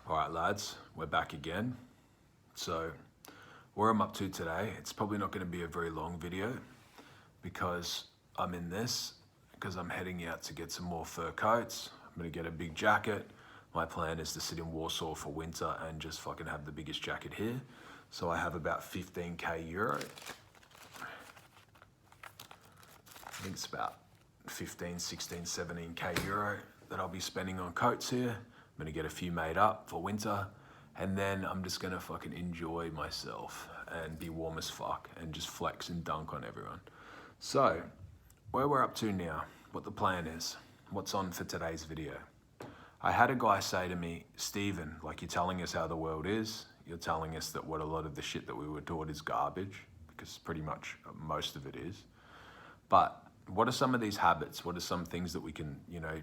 All right, lads, we're back again. So where I'm up to today, it's probably not going to be a very long video because I'm in this because I'm heading out to get some more fur coats. I'm going to get a big jacket. My plan is to sit in Warsaw for winter and just fucking have the biggest jacket here. So I have about 15k euro. I think it's about 15, 16, 17k euro that I'll be spending on coats here. I'm gonna get a few made up for winter, and then I'm just gonna fucking enjoy myself and be warm as fuck and just flex and dunk on everyone. So, where we're up to now, what the plan is, what's on for today's video. I had a guy say to me, Stephen, like, you're telling us how the world is, you're telling us that what a lot of the shit that we were taught is garbage, because pretty much most of it is. But what are some of these habits? What are some things that we can,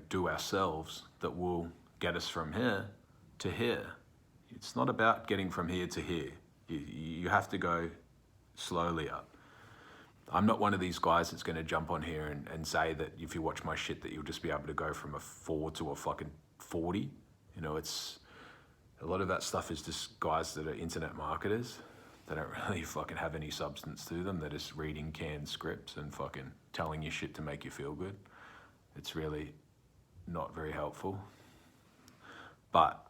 do ourselves that will get us from here to here? It's not about getting from here to here. You have to go slowly up. I'm not one of these guys that's going to jump on here and say that if you watch my shit that you'll just be able to go from a 4 to a fucking 40. It's a lot of that stuff is just guys that are internet marketers. They don't really fucking have any substance to them. They're just reading canned scripts and fucking telling you shit to make you feel good. It's really not very helpful. But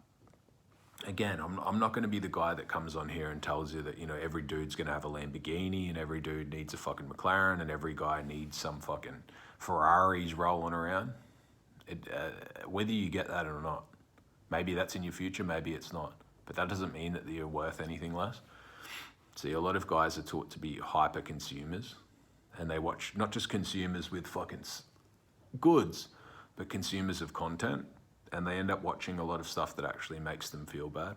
again, I'm not going to be the guy that comes on here and tells you that, every dude's going to have a Lamborghini and every dude needs a fucking McLaren and every guy needs some fucking Ferraris rolling around. Whether you get that or not, maybe that's in your future, maybe it's not. But that doesn't mean that you're worth anything less. See, a lot of guys are taught to be hyper consumers, and they watch not just consumers with fucking goods, but consumers of content, and they end up watching a lot of stuff that actually makes them feel bad.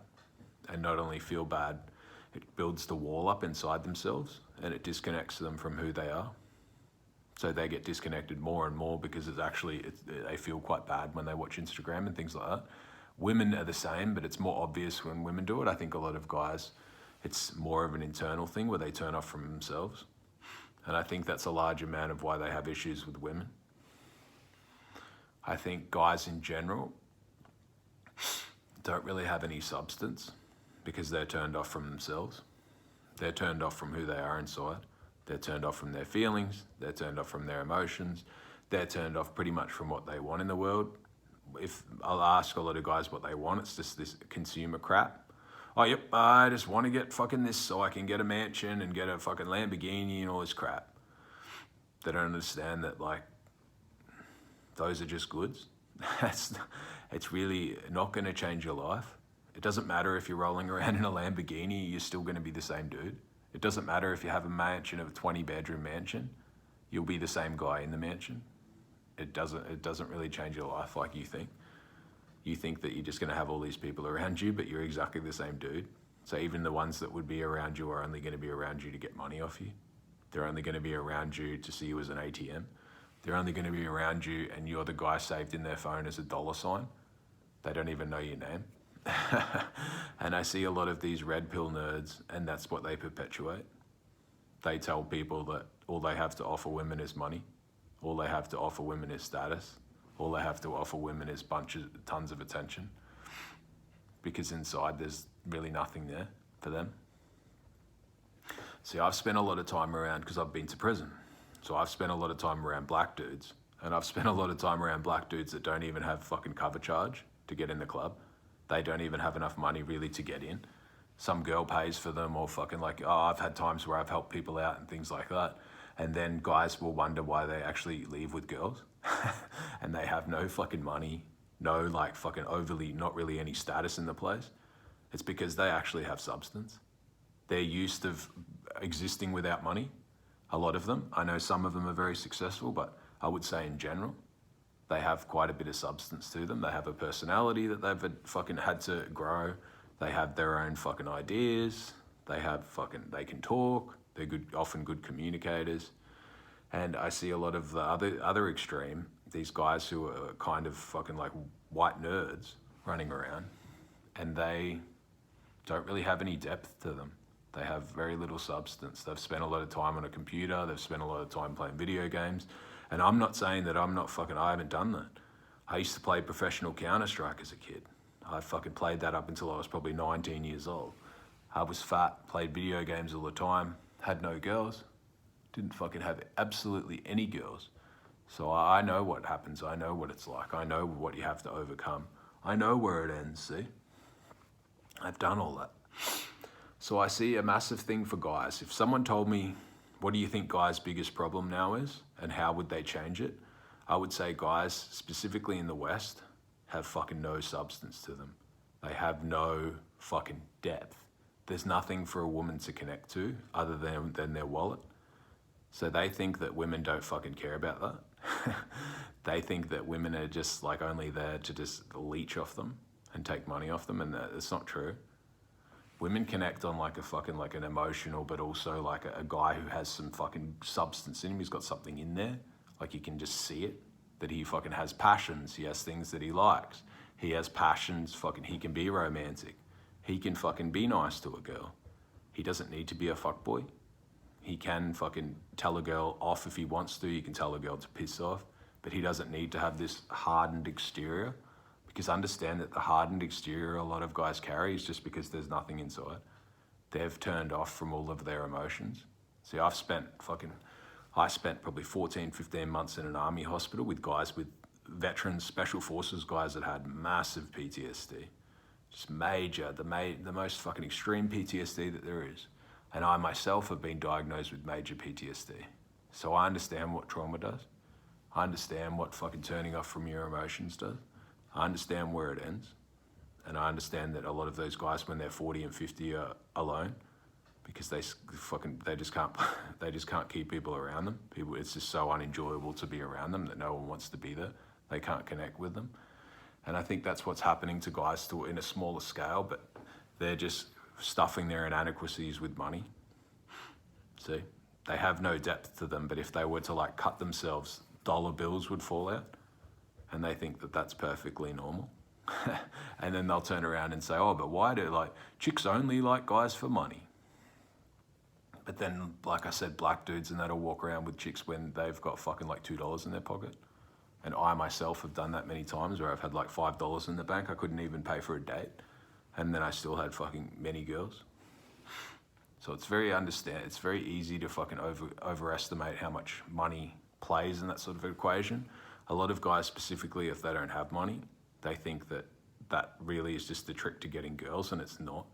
And not only feel bad, it builds the wall up inside themselves, and it disconnects them from who they are. So they get disconnected more and more because they feel quite bad when they watch Instagram and things like that. Women are the same, but it's more obvious when women do it. I think a lot of guys, it's more of an internal thing where they turn off from themselves. And I think that's a large amount of why they have issues with women. I think guys in general don't really have any substance because they're turned off from themselves. They're turned off from who they are inside. They're turned off from their feelings. They're turned off from their emotions. They're turned off pretty much from what they want in the world. If I'll ask a lot of guys what they want, it's just this consumer crap. Oh, yep, I just want to get fucking this so I can get a mansion and get a fucking Lamborghini and all this crap. They don't understand that, those are just goods. It's really not going to change your life. It doesn't matter if you're rolling around in a Lamborghini, you're still going to be the same dude. It doesn't matter if you have a mansion of a 20-bedroom mansion, you'll be the same guy in the mansion. It doesn't really change your life like you think. You think that you're just going to have all these people around you, but you're exactly the same dude. So even the ones that would be around you are only going to be around you to get money off you. They're only going to be around you to see you as an ATM. They're only going to be around you and you're the guy saved in their phone as a $sign. They don't even know your name. And I see a lot of these red pill nerds, and that's what they perpetuate. They tell people that all they have to offer women is money. All they have to offer women is status. All they have to offer women is tons of attention. Because inside there's really nothing there for them. See, I've spent a lot of time around, because I've been to prison. So I've spent a lot of time around black dudes. And I've spent a lot of time around black dudes that don't even have fucking cover charge to get in the club. They don't even have enough money really to get in. Some girl pays for them, or fucking I've had times where I've helped people out and things like that. And then guys will wonder why they actually leave with girls. And they have no fucking money, no fucking overly, not really any status in the place. It's because they actually have substance. They're used to existing without money. A lot of them. I know some of them are very successful, but I would say in general, they have quite a bit of substance to them. They have a personality that they've fucking had to grow. They have their own fucking ideas. They can talk. They're often good communicators. And I see a lot of the other extreme, these guys who are kind of fucking white nerds running around, and they don't really have any depth to them. They have very little substance. They've spent a lot of time on a computer. They've spent a lot of time playing video games. And I'm not saying that I haven't done that. I used to play professional Counter-Strike as a kid. I fucking played that up until I was probably 19 years old. I was fat, played video games all the time, had no girls, didn't fucking have absolutely any girls. So I know what happens, I know what it's like, I know what you have to overcome. I know where it ends, see? I've done all that. So I see a massive thing for guys. If someone told me, what do you think guys' biggest problem now is, and how would they change it? I would say guys, specifically in the West, have fucking no substance to them. They have no fucking depth. There's nothing for a woman to connect to other than their wallet. So they think that women don't fucking care about that. They think that women are just like only there to just leech off them and take money off them, and it's not true. Women connect on like a fucking like an emotional, but also like a guy who has some fucking substance in him. He's got something in there, like you can just see it, that he fucking has passions. He has things that he likes. He has passions, fucking, he can be romantic. He can fucking be nice to a girl. He doesn't need to be a fuckboy. He can fucking tell a girl off if he wants to. You can tell a girl to piss off, but he doesn't need to have this hardened exterior, because understand that the hardened exterior a lot of guys carry is just because there's nothing inside. They've turned off from all of their emotions. See, I spent probably 14, 15 months in an army hospital with guys, with veterans, special forces guys that had massive PTSD. Just major, the most fucking extreme PTSD that there is. And I myself have been diagnosed with major PTSD. So I understand what trauma does. I understand what fucking turning off from your emotions does. I understand where it ends. And I understand that a lot of those guys, when they're 40 and 50, are alone because they just can't keep people around them. It's just so unenjoyable to be around them that no one wants to be there. They can't connect with them. And I think that's what's happening to guys in a smaller scale, but they're just stuffing their inadequacies with money. See, they have no depth to them, but if they were to like cut themselves, dollar bills would fall out, and they think that that's perfectly normal. And then they'll turn around and say, oh, but why do like chicks only like guys for money? But then, like I said, black dudes and that'll walk around with chicks when they've got fucking like $2 in their pocket. And I myself have done that many times where I've had like $5 in the bank. I couldn't even pay for a date. And then I still had fucking many girls. So it's very easy to fucking overestimate how much money plays in that sort of equation. A lot of guys, specifically if they don't have money, they think that that really is just the trick to getting girls, and it's not.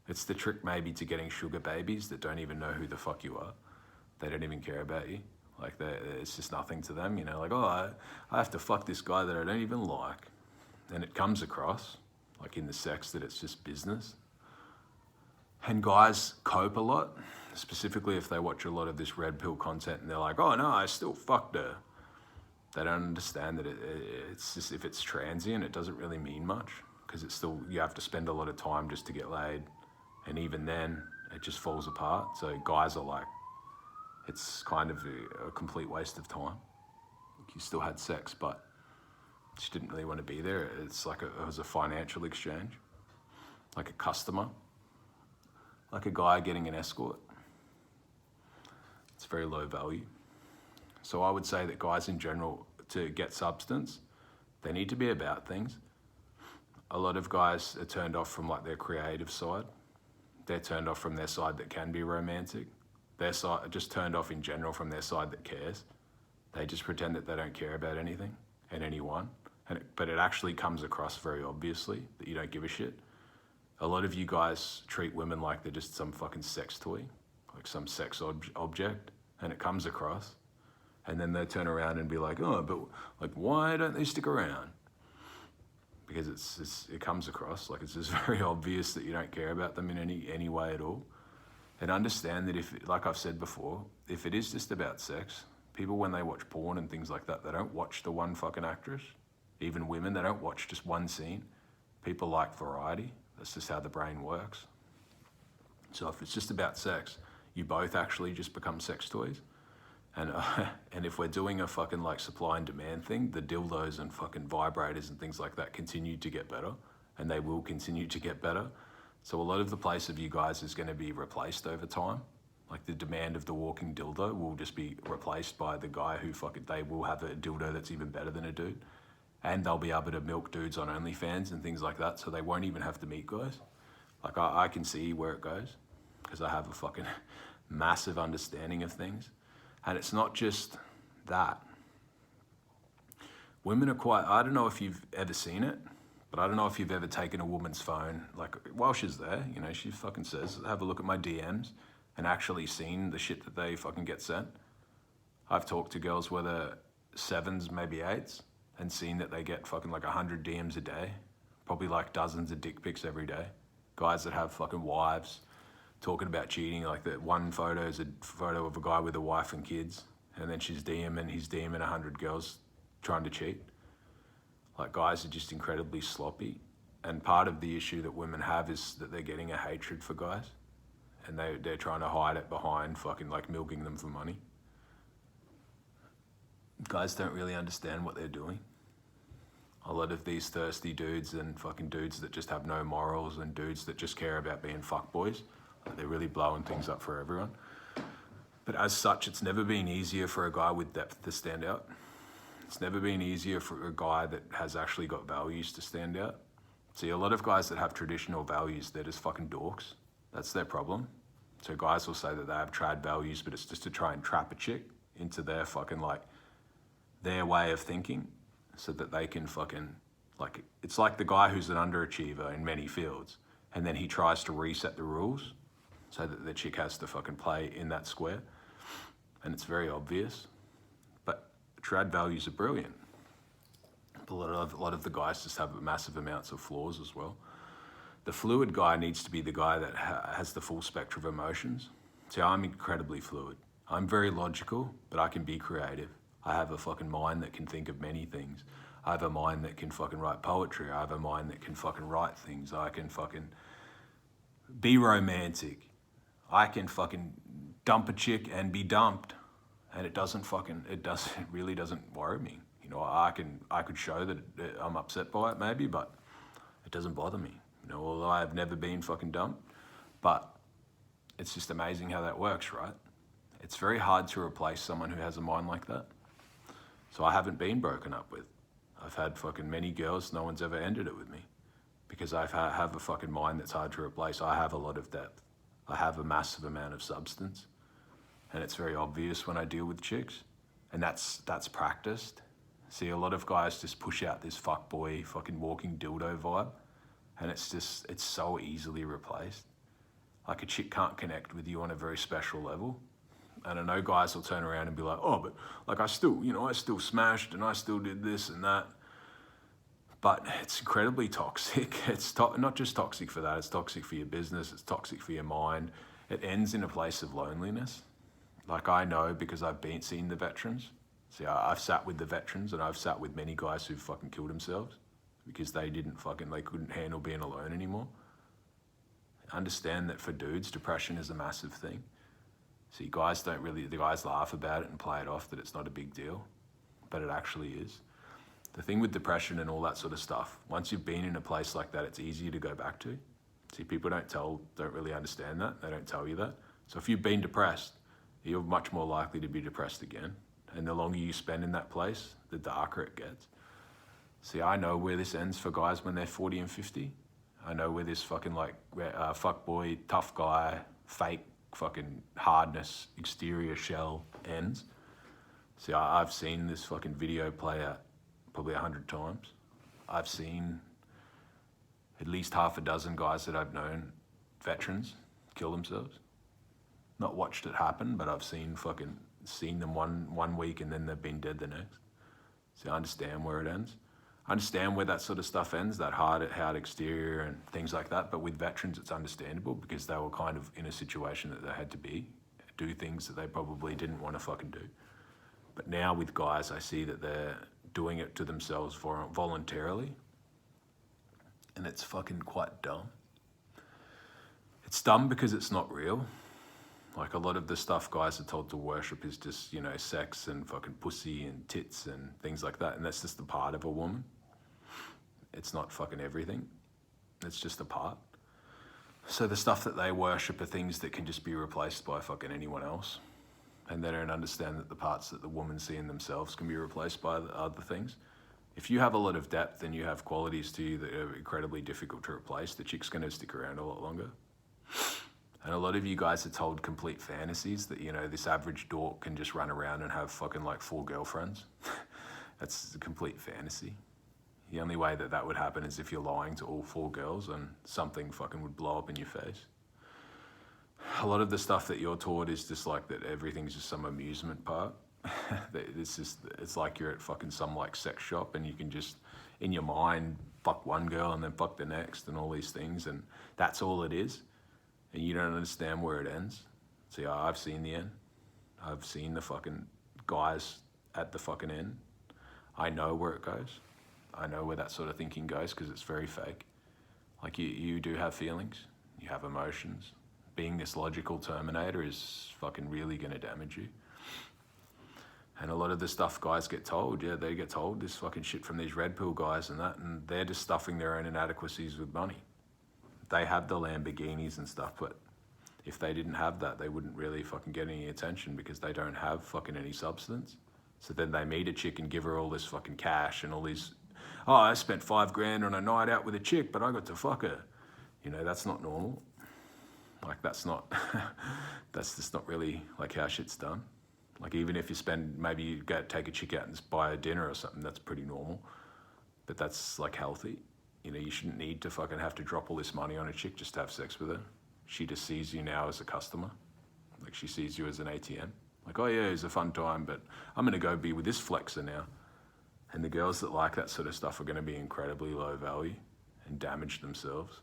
It's the trick maybe to getting sugar babies that don't even know who the fuck you are. They don't even care about you. Like, it's just nothing to them, you know, like, oh, I have to fuck this guy that I don't even like. And it comes across, like in the sex, that it's just business. And guys cope a lot, specifically if they watch a lot of this red pill content and they're like, oh no, I still fucked her. They don't understand that it's just, if it's transient, it doesn't really mean much, because it's still, you have to spend a lot of time just to get laid. And even then, it just falls apart. So guys are like, it's kind of a complete waste of time. You still had sex, but you just didn't really want to be there. It's like it was a financial exchange, like a customer, like a guy getting an escort. It's very low value. So I would say that guys in general, to get substance, they need to be about things. A lot of guys are turned off from like their creative side. They're turned off from their side that can be romantic. Their side just turned off in general from their side that cares. They just pretend that they don't care about anything and anyone. But it actually comes across very obviously that you don't give a shit. A lot of you guys treat women like they're just some fucking sex toy, like some sex object, and it comes across. And then they turn around and be like, oh, but like, why don't they stick around? Because it comes across like it's just very obvious that you don't care about them in any way at all. And understand that if, like I've said before, if it is just about sex, people when they watch porn and things like that, they don't watch the one fucking actress. Even women, they don't watch just one scene. People like variety. That's just how the brain works. So if it's just about sex, you both actually just become sex toys. And if we're doing a fucking like supply and demand thing, the dildos and fucking vibrators and things like that continue to get better, and they will continue to get better. So a lot of the place of you guys is going to be replaced over time. Like the demand of the walking dildo will just be replaced by the guy who they will have a dildo that's even better than a dude. And they'll be able to milk dudes on OnlyFans and things like that, so they won't even have to meet guys. Like, I can see where it goes because I have a fucking massive understanding of things. And it's not just that. Women are quite, I don't know if you've ever seen it, but I don't know if you've ever taken a woman's phone, like while she's there, you know, she fucking says, have a look at my DMs, and actually seen the shit that they fucking get sent. I've talked to girls where they're 7s, maybe 8s, and seen that they get fucking like 100 DMs a day, probably like dozens of dick pics every day. Guys that have fucking wives talking about cheating, like that one photo is a photo of a guy with a wife and kids, and then he's DMing 100 girls trying to cheat. Like, guys are just incredibly sloppy. And part of the issue that women have is that they're getting a hatred for guys, and they're trying to hide it behind fucking like milking them for money. Guys don't really understand what they're doing. A lot of these thirsty dudes and fucking dudes that just have no morals and dudes that just care about being fuckboys, they're really blowing things up for everyone. But as such, it's never been easier for a guy with depth to stand out. It's never been easier for a guy that has actually got values to stand out. See, a lot of guys that have traditional values, they're just fucking dorks. That's their problem. So guys will say that they have trad values, but it's just to try and trap a chick into their fucking like, their way of thinking, so that they can fucking, like, it's like the guy who's an underachiever in many fields, and then he tries to reset the rules so that the chick has to fucking play in that square. And it's very obvious. But trad values are brilliant. But a lot of the guys just have massive amounts of flaws as well. The fluid guy needs to be the guy that has the full spectrum of emotions. See, I'm incredibly fluid. I'm very logical, but I can be creative. I have a fucking mind that can think of many things. I have a mind that can fucking write poetry. I have a mind that can fucking write things. I can fucking be romantic. I can fucking dump a chick and be dumped. And it really doesn't worry me. You know, I could show that I'm upset by it maybe, but it doesn't bother me. You know, although I've never been fucking dumped, but it's just amazing how that works, right? It's very hard to replace someone who has a mind like that. So I haven't been broken up with. I've had fucking many girls, no one's ever ended it with me, because I have a fucking mind that's hard to replace. I have a lot of depth. I have a massive amount of substance, and it's very obvious when I deal with chicks, and that's practiced. See, a lot of guys just push out this fuckboy, fucking walking dildo vibe, and it's so easily replaced. Like, a chick can't connect with you on a very special level. And I know guys will turn around and be like, oh, but like I still smashed and I still did this and that. But it's incredibly toxic. It's not just toxic for that, it's toxic for your business, it's toxic for your mind. It ends in a place of loneliness. Like, I know because I've seen the veterans. See, I've sat with the veterans, and I've sat with many guys who've fucking killed themselves because they couldn't handle being alone anymore. Understand that for dudes, depression is a massive thing. See, the guys laugh about it and play it off that it's not a big deal, but it actually is. The thing with depression and all that sort of stuff, once you've been in a place like that, it's easier to go back to. See, people don't really understand that. They don't tell you that. So if you've been depressed, you're much more likely to be depressed again. And the longer you spend in that place, the darker it gets. See, I know where this ends for guys when they're 40 and 50. I know where this fucking fuckboy, tough guy, fake fucking hardness, exterior shell ends. See, I've seen this fucking video play out probably 100 times. I've seen at least half a dozen guys that I've known, veterans, kill themselves. Not watched it happen, but I've seen them one week and then they've been dead the next. So I understand where it ends. I understand where that sort of stuff ends, that hard exterior and things like that. But with veterans, it's understandable because they were kind of in a situation that they had to do things that they probably didn't want to fucking do. But now with guys, I see that they're doing it to themselves voluntarily. And it's fucking quite dumb. It's dumb because it's not real. Like, a lot of the stuff guys are told to worship is just, you know, sex and fucking pussy and tits and things like that. And that's just a part of a woman. It's not fucking everything. It's just a part. So the stuff that they worship are things that can just be replaced by fucking anyone else. And they don't understand that the parts that the women see in themselves can be replaced by the other things. If you have a lot of depth and you have qualities to you that are incredibly difficult to replace, the chick's going to stick around a lot longer. And a lot of you guys are told complete fantasies that, you know, this average dork can just run around and have fucking like 4 girlfriends. That's a complete fantasy. The only way that that would happen is if you're lying to all 4 girls and something fucking would blow up in your face. A lot of the stuff that you're taught is just like that everything's just some amusement park. It's like you're at fucking some like sex shop and you can just, in your mind, fuck one girl and then fuck the next and all these things, and that's all it is. And you don't understand where it ends. See, I've seen the end. I've seen the fucking guys at the fucking end. I know where it goes. I know where that sort of thinking goes because it's very fake. Like you do have feelings, you have emotions. Being this logical terminator is fucking really gonna damage you. And a lot of the stuff guys get told, yeah, they get told this fucking shit from these red pill guys and that, and they're just stuffing their own inadequacies with money. They have the Lamborghinis and stuff, but if they didn't have that, they wouldn't really fucking get any attention because they don't have fucking any substance. So then they meet a chick and give her all this fucking cash and all these, oh, I spent $5,000 on a night out with a chick, but I got to fuck her. You know, that's not normal. Like that's just not really like how shit's done. Like even if you spend, maybe you go take a chick out and buy a dinner or something, that's pretty normal. But that's like healthy. You know, you shouldn't need to fucking have to drop all this money on a chick just to have sex with her. She just sees you now as a customer. Like she sees you as an ATM. Like, oh yeah, it's a fun time, but I'm gonna go be with this flexer now. And the girls that like that sort of stuff are gonna be incredibly low value and damage themselves.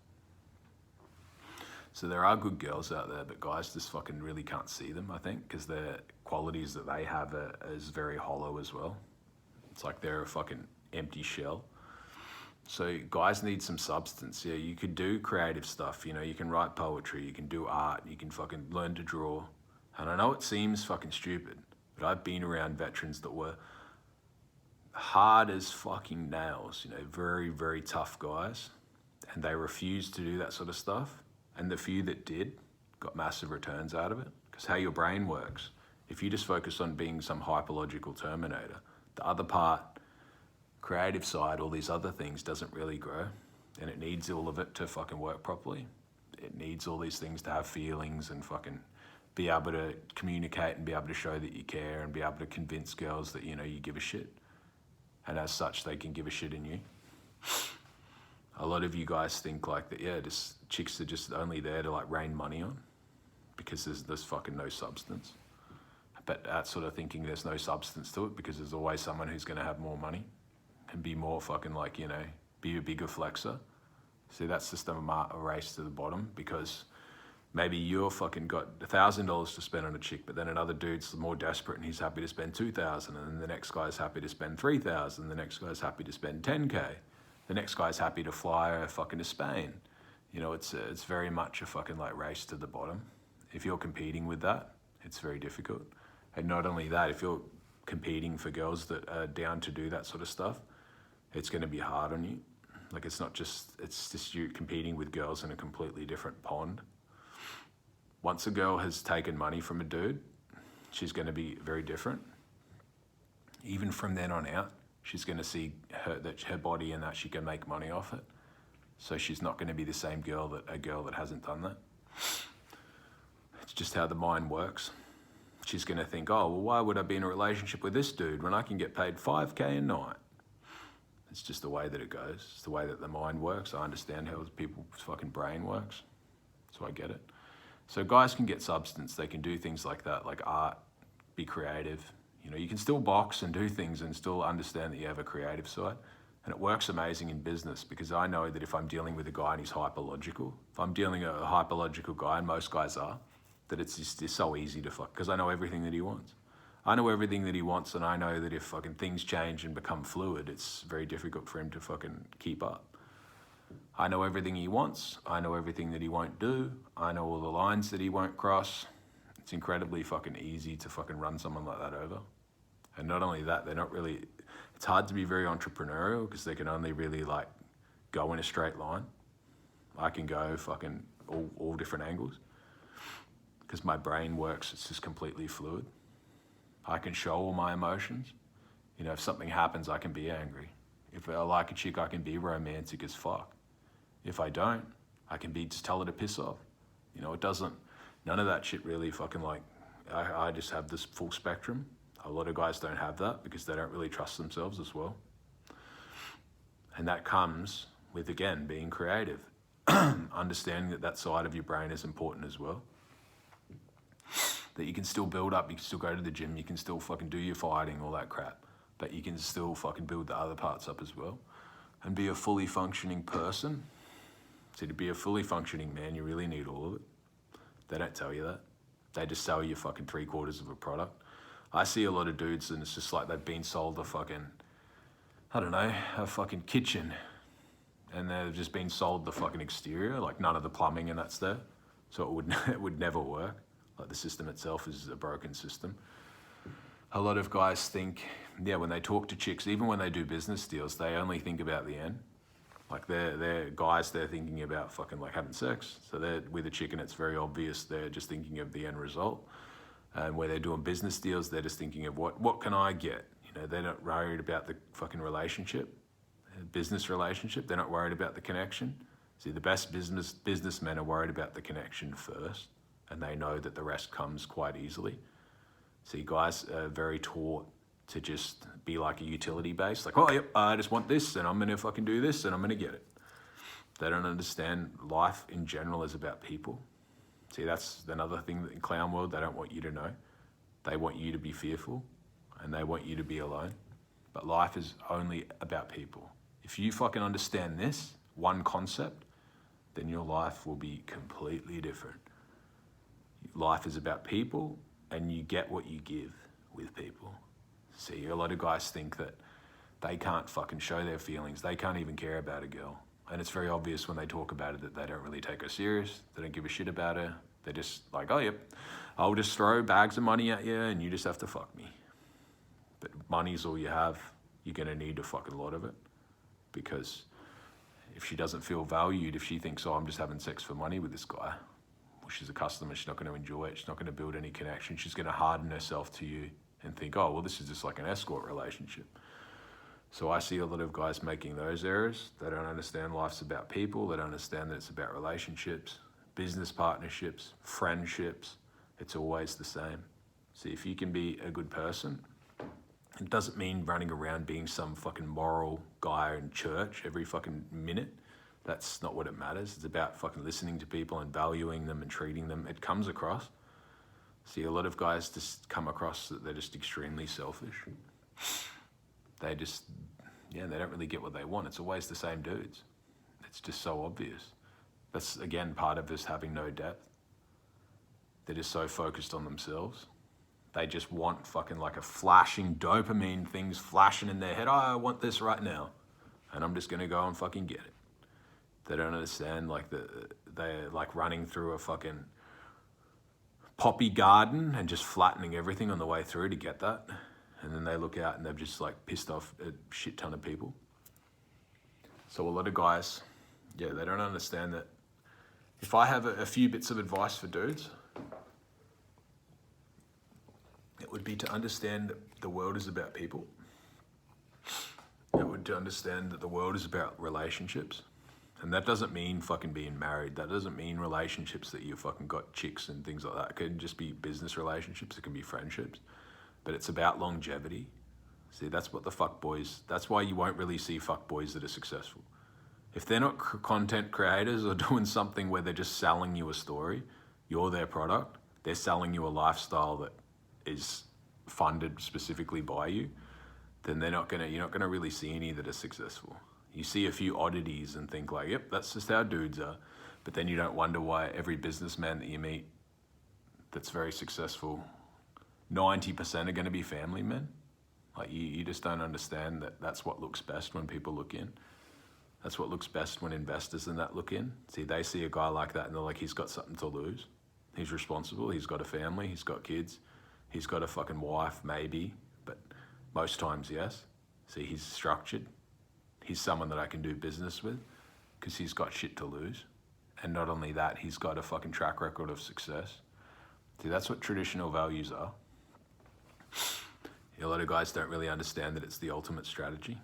So there are good girls out there, but guys just fucking really can't see them, I think, because their qualities that they have is very hollow as well. It's like they're a fucking empty shell. So guys need some substance. Yeah, you could do creative stuff, you know, you can write poetry, you can do art, you can fucking learn to draw. And I know it seems fucking stupid, but I've been around veterans that were hard as fucking nails, you know, very, very tough guys. And they refused to do that sort of stuff. And the few that did got massive returns out of it. Because how your brain works, if you just focus on being some hyperlogical terminator, the other part, creative side, all these other things doesn't really grow. And it needs all of it to fucking work properly. It needs all these things to have feelings and fucking be able to communicate and be able to show that you care and be able to convince girls that, you know, you give a shit. And as such, they can give a shit in you. A lot of you guys think like that, yeah, just chicks are just only there to like rain money on because there's fucking no substance. But that sort of thinking there's no substance to it because there's always someone who's gonna have more money and be more fucking like, you know, be a bigger flexer. See, that's just a race to the bottom because maybe you're fucking got $1,000 to spend on a chick, but then another dude's more desperate and he's happy to spend $2,000, and then the next guy's happy to spend $3,000, the next guy's happy to spend $10K. The next guy's happy to fly her fucking to Spain. You know, it's very much a fucking like race to the bottom. If you're competing with that, it's very difficult. And not only that, if you're competing for girls that are down to do that sort of stuff, it's gonna be hard on you. Like it's just you competing with girls in a completely different pond. Once a girl has taken money from a dude, she's gonna be very different. Even from then on out, she's going to see her body and that she can make money off it. So she's not going to be the same girl that hasn't done that. It's just how the mind works. She's going to think, oh, well, why would I be in a relationship with this dude when I can get paid $5K a night? It's just the way that it goes. It's the way that the mind works. I understand how people's fucking brain works. So I get it. So guys can get substance. They can do things like that, like art, be creative. You know, you can still box and do things and still understand that you have a creative side. And it works amazing in business because I know that if I'm dealing with a guy and he's hyperlogical, if I'm dealing with a hyperlogical guy, and most guys are, that it's so easy to fuck because I know everything that he wants. I know everything that he wants, and I know that if fucking things change and become fluid, it's very difficult for him to fucking keep up. I know everything he wants. I know everything that he won't do. I know all the lines that he won't cross. It's incredibly fucking easy to fucking run someone like that over. And not only that, it's hard to be very entrepreneurial because they can only really like go in a straight line. I can go fucking all different angles because my brain works, it's just completely fluid. I can show all my emotions. You know, if something happens, I can be angry. If I like a chick, I can be romantic as fuck. If I don't, I can be, just tell her to piss off. You know, it doesn't, none of that shit really fucking like, I just have this full spectrum. A lot of guys don't have that because they don't really trust themselves as well. And that comes with, again, being creative. Understanding that that side of your brain is important as well. That you can still build up, you can still go to the gym, you can still fucking do your fighting, all that crap. But you can still fucking build the other parts up as well. And be a fully functioning person. See, to be a fully functioning man, you really need all of it. They don't tell you that. They just sell you fucking 3/4 of a product. I see a lot of dudes and it's just like they've been sold a fucking, I don't know, a fucking kitchen. And they've just been sold the fucking exterior, like none of the plumbing and that's there. So it would never work. Like the system itself is a broken system. A lot of guys think, yeah, when they talk to chicks, even when they do business deals, they only think about the end. Like they're guys, they're thinking about fucking like having sex. So they're with a chick and it's very obvious they're just thinking of the end result. And where they're doing business deals, they're just thinking of what can I get? You know, they're not worried about the fucking relationship, business relationship. They're not worried about the connection. See, the best businessmen are worried about the connection first, and they know that the rest comes quite easily. See, guys are very taught to just be like a utility base, like, oh, yep, I just want this, and I'm gonna fucking do this, and I'm gonna get it. They don't understand life in general is about people. See, that's another thing that in clown world, they don't want you to know. They want you to be fearful, and they want you to be alone. But life is only about people. If you fucking understand this one concept, then your life will be completely different. Life is about people, and you get what you give with people. See, a lot of guys think that they can't fucking show their feelings. They can't even care about a girl. And it's very obvious when they talk about it that they don't really take her serious. They don't give a shit about her. They're just like, oh, yep, I'll just throw bags of money at you and you just have to fuck me. But money's all you have. You're going to need a fucking lot of it. Because if she doesn't feel valued, if she thinks, oh, I'm just having sex for money with this guy, well, she's a customer, she's not going to enjoy it. She's not going to build any connection. She's going to harden herself to you and think, oh, well, this is just like an escort relationship. So I see a lot of guys making those errors. They don't understand life's about people. They don't understand that it's about relationships, business partnerships, friendships. It's always the same. See, if you can be a good person, it doesn't mean running around being some fucking moral guy in church every fucking minute. That's not what it matters. It's about fucking listening to people and valuing them and treating them. It comes across. See, a lot of guys just come across that they're just extremely selfish. They just, yeah, they don't really get what they want. It's always the same dudes. It's just so obvious. That's, again, part of us having no depth. They're just so focused on themselves. They just want fucking like a flashing dopamine things flashing in their head. Oh, I want this right now. And I'm just going to go and fucking get it. They don't understand like they're like running through a fucking poppy garden and just flattening everything on the way through to get that. And then they look out and they've just like pissed off a shit ton of people. So a lot of guys, yeah, they don't understand that. If I have a few bits of advice for dudes, it would be to understand that the world is about people. It would to understand that the world is about relationships. And that doesn't mean fucking being married. That doesn't mean relationships that you fucking got chicks and things like that. It can just be business relationships. It can be friendships. But it's about longevity. See, that's what the fuckboys, that's why you won't really see fuckboys that are successful. If they're not content creators or doing something where they're just selling you a story, you're their product, they're selling you a lifestyle that is funded specifically by you, then you're not gonna really see any that are successful. You see a few oddities and think like, yep, that's just how dudes are. But then you don't wonder why every businessman that you meet that's very successful, 90% are going to be family men. Like you just don't understand that that's what looks best when people look in. That's what looks best when investors and that look in. See, they see a guy like that and they're like, he's got something to lose. He's responsible, he's got a family, he's got kids, he's got a fucking wife, maybe, but most times, yes. See, he's structured. He's someone that I can do business with because he's got shit to lose. And not only that, he's got a fucking track record of success. See, that's what traditional values are. A lot of guys don't really understand that it's the ultimate strategy.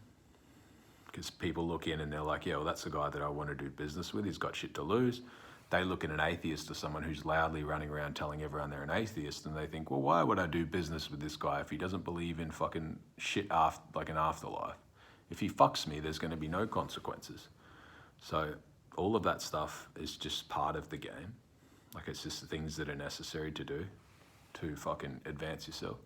Because people look in and they're like, yeah, well, that's the guy that I want to do business with. He's got shit to lose. They look at an atheist or someone who's loudly running around telling everyone they're an atheist, and they think, well, why would I do business with this guy if he doesn't believe in fucking shit like an afterlife? If he fucks me, there's going to be no consequences. So all of that stuff is just part of the game. Like, it's just the things that are necessary to do to fucking advance yourself.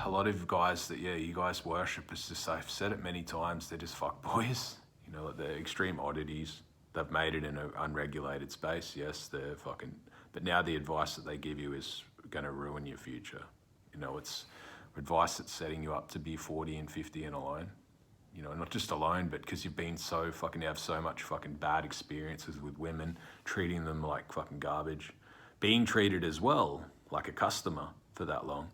A lot of guys that, yeah, you guys worship, is just, I've said it many times, they're just fuckboys. You know, like, they're extreme oddities. They've made it in an unregulated space. Yes, they're fucking, but now the advice that they give you is going to ruin your future. You know, it's advice that's setting you up to be 40 and 50 and alone. You know, not just alone, but because you've been so fucking, you have so much fucking bad experiences with women, treating them like fucking garbage, being treated as well like a customer for that long,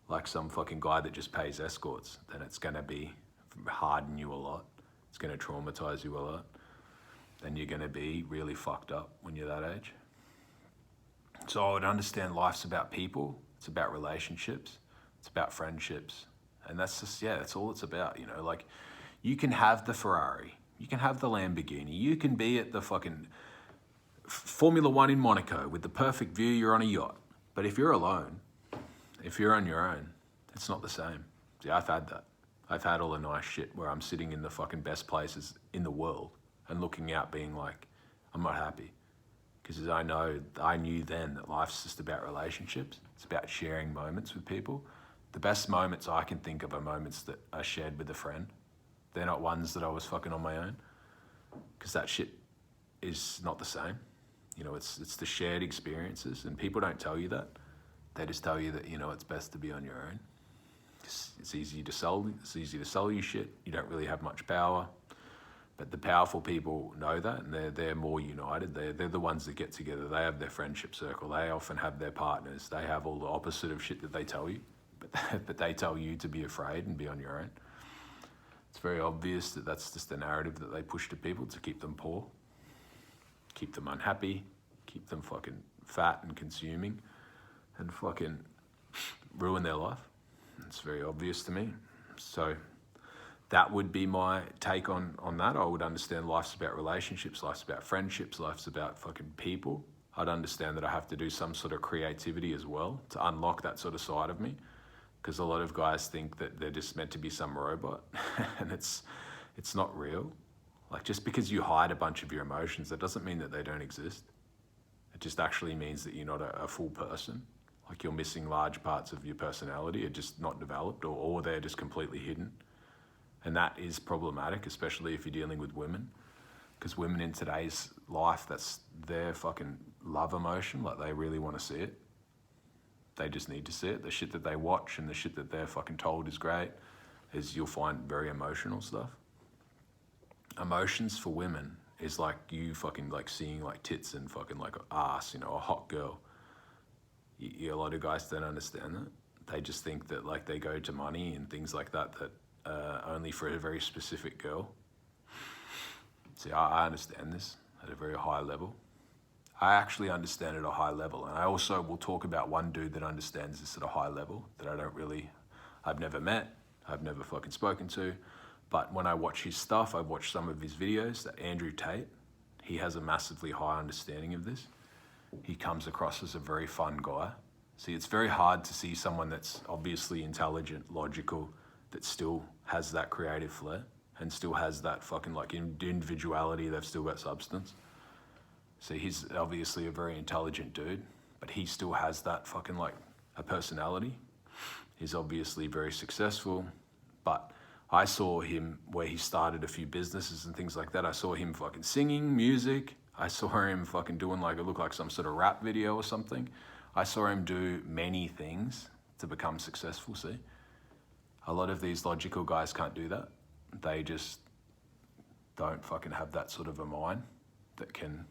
like some fucking guy that just pays escorts. Then it's going to be harden you a lot. It's going to traumatize you a lot. Then you're going to be really fucked up when you're that age. So I would understand life's about people. It's about relationships. It's about friendships. And that's just, yeah, that's all it's about, you know. Like, you can have the Ferrari. You can have the Lamborghini. You can be at the fucking Formula One in Monaco with the perfect view. You're on a yacht. But if you're alone, if you're on your own, it's not the same. See, I've had that. I've had all the nice shit where I'm sitting in the fucking best places in the world and looking out being like, I'm not happy. Because I knew then that life's just about relationships. It's about sharing moments with people. The best moments I can think of are moments that are shared with a friend. They're not ones that I was fucking on my own. Because that shit is not the same. You know, it's the shared experiences, and people don't tell you that. They just tell you that, you know, it's best to be on your own. It's easy to sell you shit. You don't really have much power. But the powerful people know that, and they're more united. They're the ones that get together. They have their friendship circle. They often have their partners. They have all the opposite of shit that they tell you, but they tell you to be afraid and be on your own. It's very obvious that that's just the narrative that they push to people to keep them poor, keep them unhappy, keep them fucking fat and consuming, and fucking ruin their life. It's very obvious to me. So that would be my take on that. I would understand life's about relationships, life's about friendships, life's about fucking people. I'd understand that I have to do some sort of creativity as well to unlock that sort of side of me. Because a lot of guys think that they're just meant to be some robot and it's not real. Like, just because you hide a bunch of your emotions, that doesn't mean that they don't exist. It just actually means that you're not a full person. Like, you're missing large parts of your personality, are just not developed, or they're just completely hidden. And that is problematic, especially if you're dealing with women. Because women in today's life, that's their fucking love emotion. Like, they really want to see it. They just need to see it. The shit that they watch and the shit that they're fucking told is great is, you'll find very emotional stuff. Emotions for women is like you fucking like seeing like tits and fucking like ass, you know, a hot girl. A lot of guys don't understand that. They just think that like they go to money and things like that only for a very specific girl. See, I understand this at a very high level. I actually understand at a high level, and I also will talk about one dude that understands this at a high level that I've never met, I've never fucking spoken to, but when I watch his stuff, I've watched some of his videos, that Andrew Tate, he has a massively high understanding of this. He comes across as a very fun guy. See, it's very hard to see someone that's obviously intelligent, logical, that still has that creative flair and still has that fucking like individuality. They've still got substance. See, he's obviously a very intelligent dude, but he still has that fucking like a personality. He's obviously very successful, but I saw him where he started a few businesses and things like that. I saw him fucking singing music. I saw him fucking doing like, it looked like some sort of rap video or something. I saw him do many things to become successful, see? A lot of these logical guys can't do that. They just don't fucking have that sort of a mind that can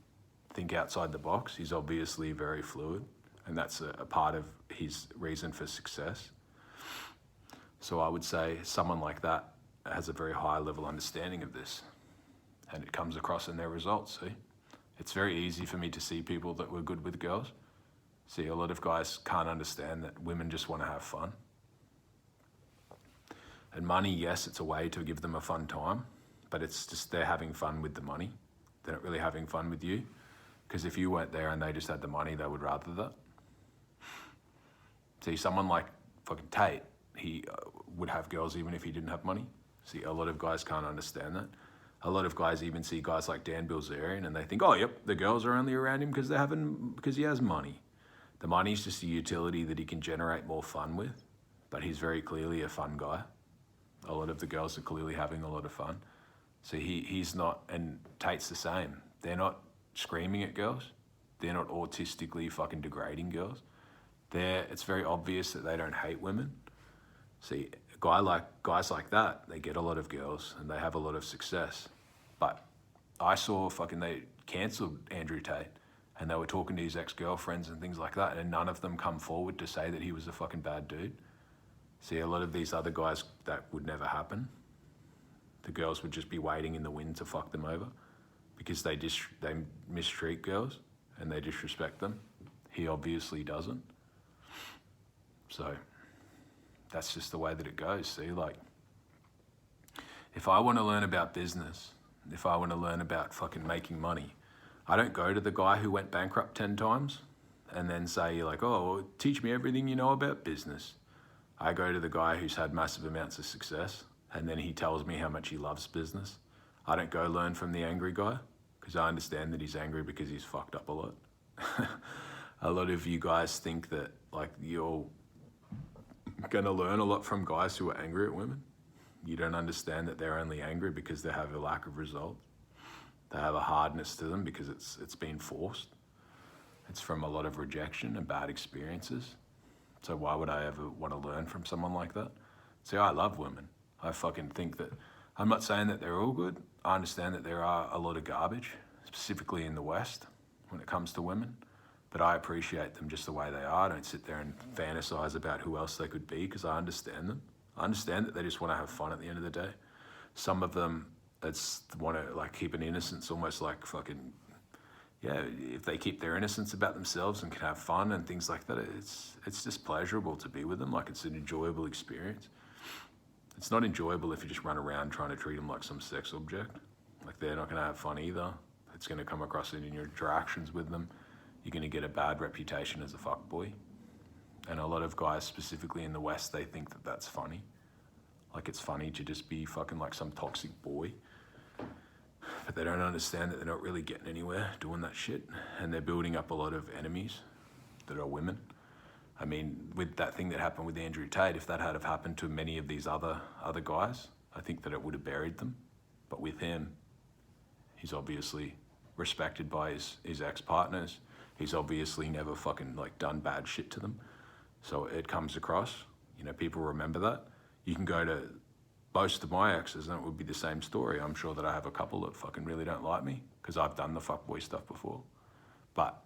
think outside the box. He's obviously very fluid, and that's a part of his reason for success. So I would say someone like that has a very high level understanding of this, and it comes across in their results, see? It's very easy for me to see people that were good with girls. See, a lot of guys can't understand that women just want to have fun. And money, yes, it's a way to give them a fun time, but it's just they're having fun with the money. They're not really having fun with you. Because if you weren't there and they just had the money, they would rather that. See, someone like fucking Tate, he would have girls even if he didn't have money. See, a lot of guys can't understand that. A lot of guys even see guys like Dan Bilzerian and they think, oh, yep, the girls are only around him because he has money. The money's just a utility that he can generate more fun with, but he's very clearly a fun guy. A lot of the girls are clearly having a lot of fun. So he's not, and Tate's the same. They're not screaming at girls. They're not autistically fucking degrading girls. It's very obvious that they don't hate women. See, guys like that, they get a lot of girls and they have a lot of success. But I saw they cancelled Andrew Tate and they were talking to his ex-girlfriends and things like that, and none of them come forward to say that he was a fucking bad dude. See, a lot of these other guys, that would never happen. The girls would just be waiting in the wind to fuck them over because they mistreat girls and they disrespect them. He obviously doesn't. So that's just the way that it goes. See, like, if I want to learn about business, if I want to learn about fucking making money, I don't go to the guy who went bankrupt 10 times and then say, like, oh, teach me everything you know about business. I go to the guy who's had massive amounts of success and then he tells me how much he loves business. I don't go learn from the angry guy because I understand that he's angry because he's fucked up a lot. A lot of you guys think that, like, you're going to learn a lot from guys who are angry at women. You don't understand that they're only angry because they have a lack of results. They have a hardness to them because it's been forced. It's from a lot of rejection and bad experiences. So why would I ever want to learn from someone like that? See, I love women. I fucking think that, I'm not saying that they're all good. I understand that there are a lot of garbage, specifically in the West, when it comes to women. But I appreciate them just the way they are. I don't sit there and fantasize about who else they could be because I understand them. I understand that they just want to have fun at the end of the day. Some of them want to like keep an innocence, almost like fucking, yeah, if they keep their innocence about themselves and can have fun and things like that, it's just pleasurable to be with them. Like, it's an enjoyable experience. It's not enjoyable if you just run around trying to treat them like some sex object. Like, they're not going to have fun either. It's going to come across in your interactions with them. You're going to get a bad reputation as a fuckboy. And a lot of guys, specifically in the West, they think that that's funny. Like, it's funny to just be fucking like some toxic boy. But they don't understand that they're not really getting anywhere doing that shit. And they're building up a lot of enemies that are women. I mean, with that thing that happened with Andrew Tate, if that had have happened to many of these other guys, I think that it would have buried them. But with him, he's obviously respected by his ex-partners. He's obviously never fucking like done bad shit to them. So it comes across, people remember that. You can go to most of my exes and it would be the same story. I'm sure that I have a couple that fucking really don't like me because I've done the fuckboy stuff before. But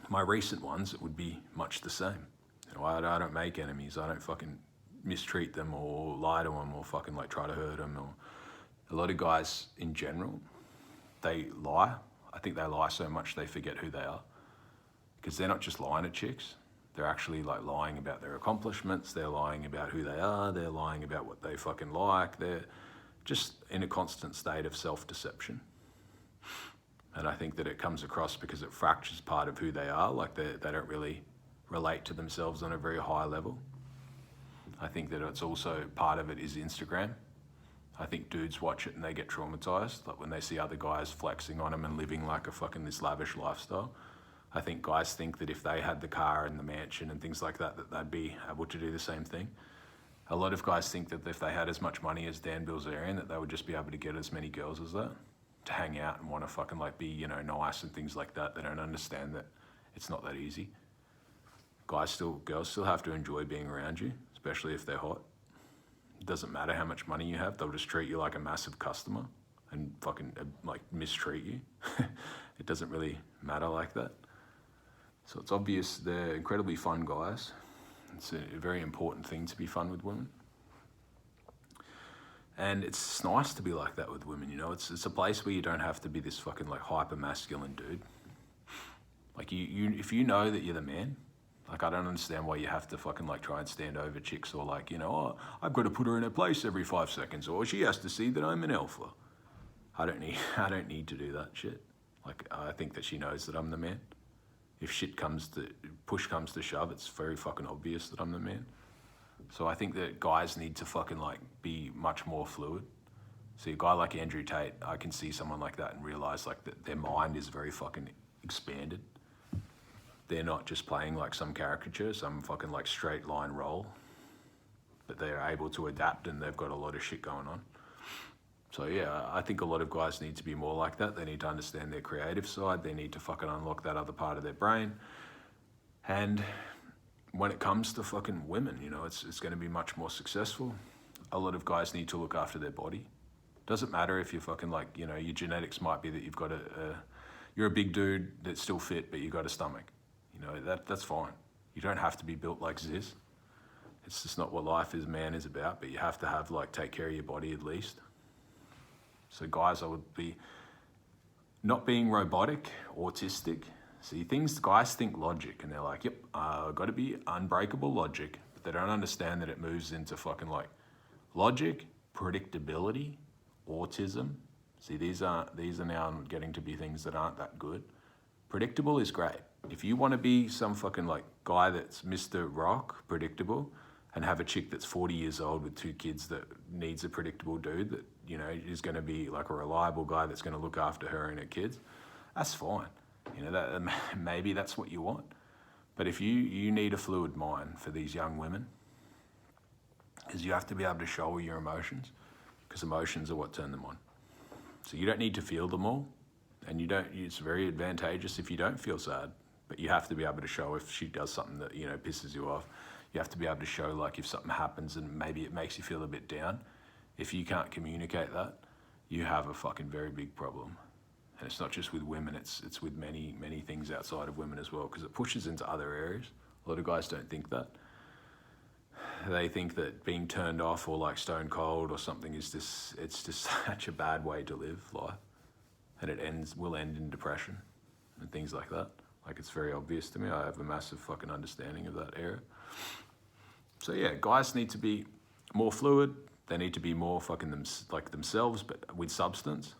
my recent ones, it would be much the same. I don't make enemies. I don't fucking mistreat them or lie to them or fucking like try to hurt them. Or a lot of guys in general, they lie. I think they lie so much they forget who they are because they're not just lying to chicks. They're actually like lying about their accomplishments. They're lying about who they are. They're lying about what they fucking like. They're just in a constant state of self-deception. And I think that it comes across because it fractures part of who they are. Like they don't really relate to themselves on a very high level. I think that it's also part of it is Instagram. I think dudes watch it and they get traumatized. Like when they see other guys flexing on them and living like a fucking this lavish lifestyle. I think guys think that if they had the car and the mansion and things like that, that they'd be able to do the same thing. A lot of guys think that if they had as much money as Dan Bilzerian, that they would just be able to get as many girls as that, to hang out and want to fucking like be, nice and things like that. They don't understand that it's not that easy. Girls still have to enjoy being around you, especially if they're hot. It doesn't matter how much money you have, they'll just treat you like a massive customer and fucking like mistreat you. It doesn't really matter like that. So it's obvious they're incredibly fun guys. It's a very important thing to be fun with women. And it's nice to be like that with women, It's a place where you don't have to be this fucking like hyper masculine dude. Like if you know that you're the man, Like, I don't understand why you have to fucking like try and stand over chicks, or like, you know, oh, I've got to put her in her place every 5 seconds, or she has to see that I'm an alpha. I don't need to do that shit. Like, I think that she knows that I'm the man. If push comes to shove, it's very fucking obvious that I'm the man. So I think that guys need to fucking like be much more fluid. See, a guy like Andrew Tate, I can see someone like that and realize like that their mind is very fucking expanded. They're not just playing like some caricature, some fucking like straight line role, but they're able to adapt and they've got a lot of shit going on. So yeah, I think a lot of guys need to be more like that. They need to understand their creative side. They need to fucking unlock that other part of their brain. And when it comes to fucking women, you know, it's going to be much more successful. A lot of guys need to look after their body. Doesn't matter if you're fucking like, you know, your genetics might be that you've got you're a big dude that's still fit, but you've got a stomach. You know, that's fine. You don't have to be built like Ziz. It's just not what life is, man, is about, but you have to have like, take care of your body at least. So guys, I would be not being robotic, autistic. See, guys think logic and they're like, yep, I've got to be unbreakable logic, but they don't understand that it moves into fucking like logic, predictability, autism. See, these are now getting to be things that aren't that good. Predictable is great. If you want to be some fucking like guy that's Mr. Rock, predictable, and have a chick that's 40 years old with 2 kids that needs a predictable dude that, you know, is going to be like a reliable guy that's going to look after her and her kids, that's fine. You know, that maybe that's what you want. But if you need a fluid mind for these young women, because you have to be able to show your emotions, because emotions are what turn them on. So you don't need to feel them all, and it's very advantageous if you don't feel sad, but you have to be able to show if she does something that, you know, pisses you off. You have to be able to show like if something happens and maybe it makes you feel a bit down. If you can't communicate that, you have a fucking very big problem. And it's not just with women, it's with many, many things outside of women as well, because it pushes into other areas. A lot of guys don't think that. They think that being turned off or like stone cold or something it's just such a bad way to live life. And it will end in depression and things like that. Like, it's very obvious to me. I have a massive fucking understanding of that area. So yeah, guys need to be more fluid. They need to be more fucking themselves, but with substance.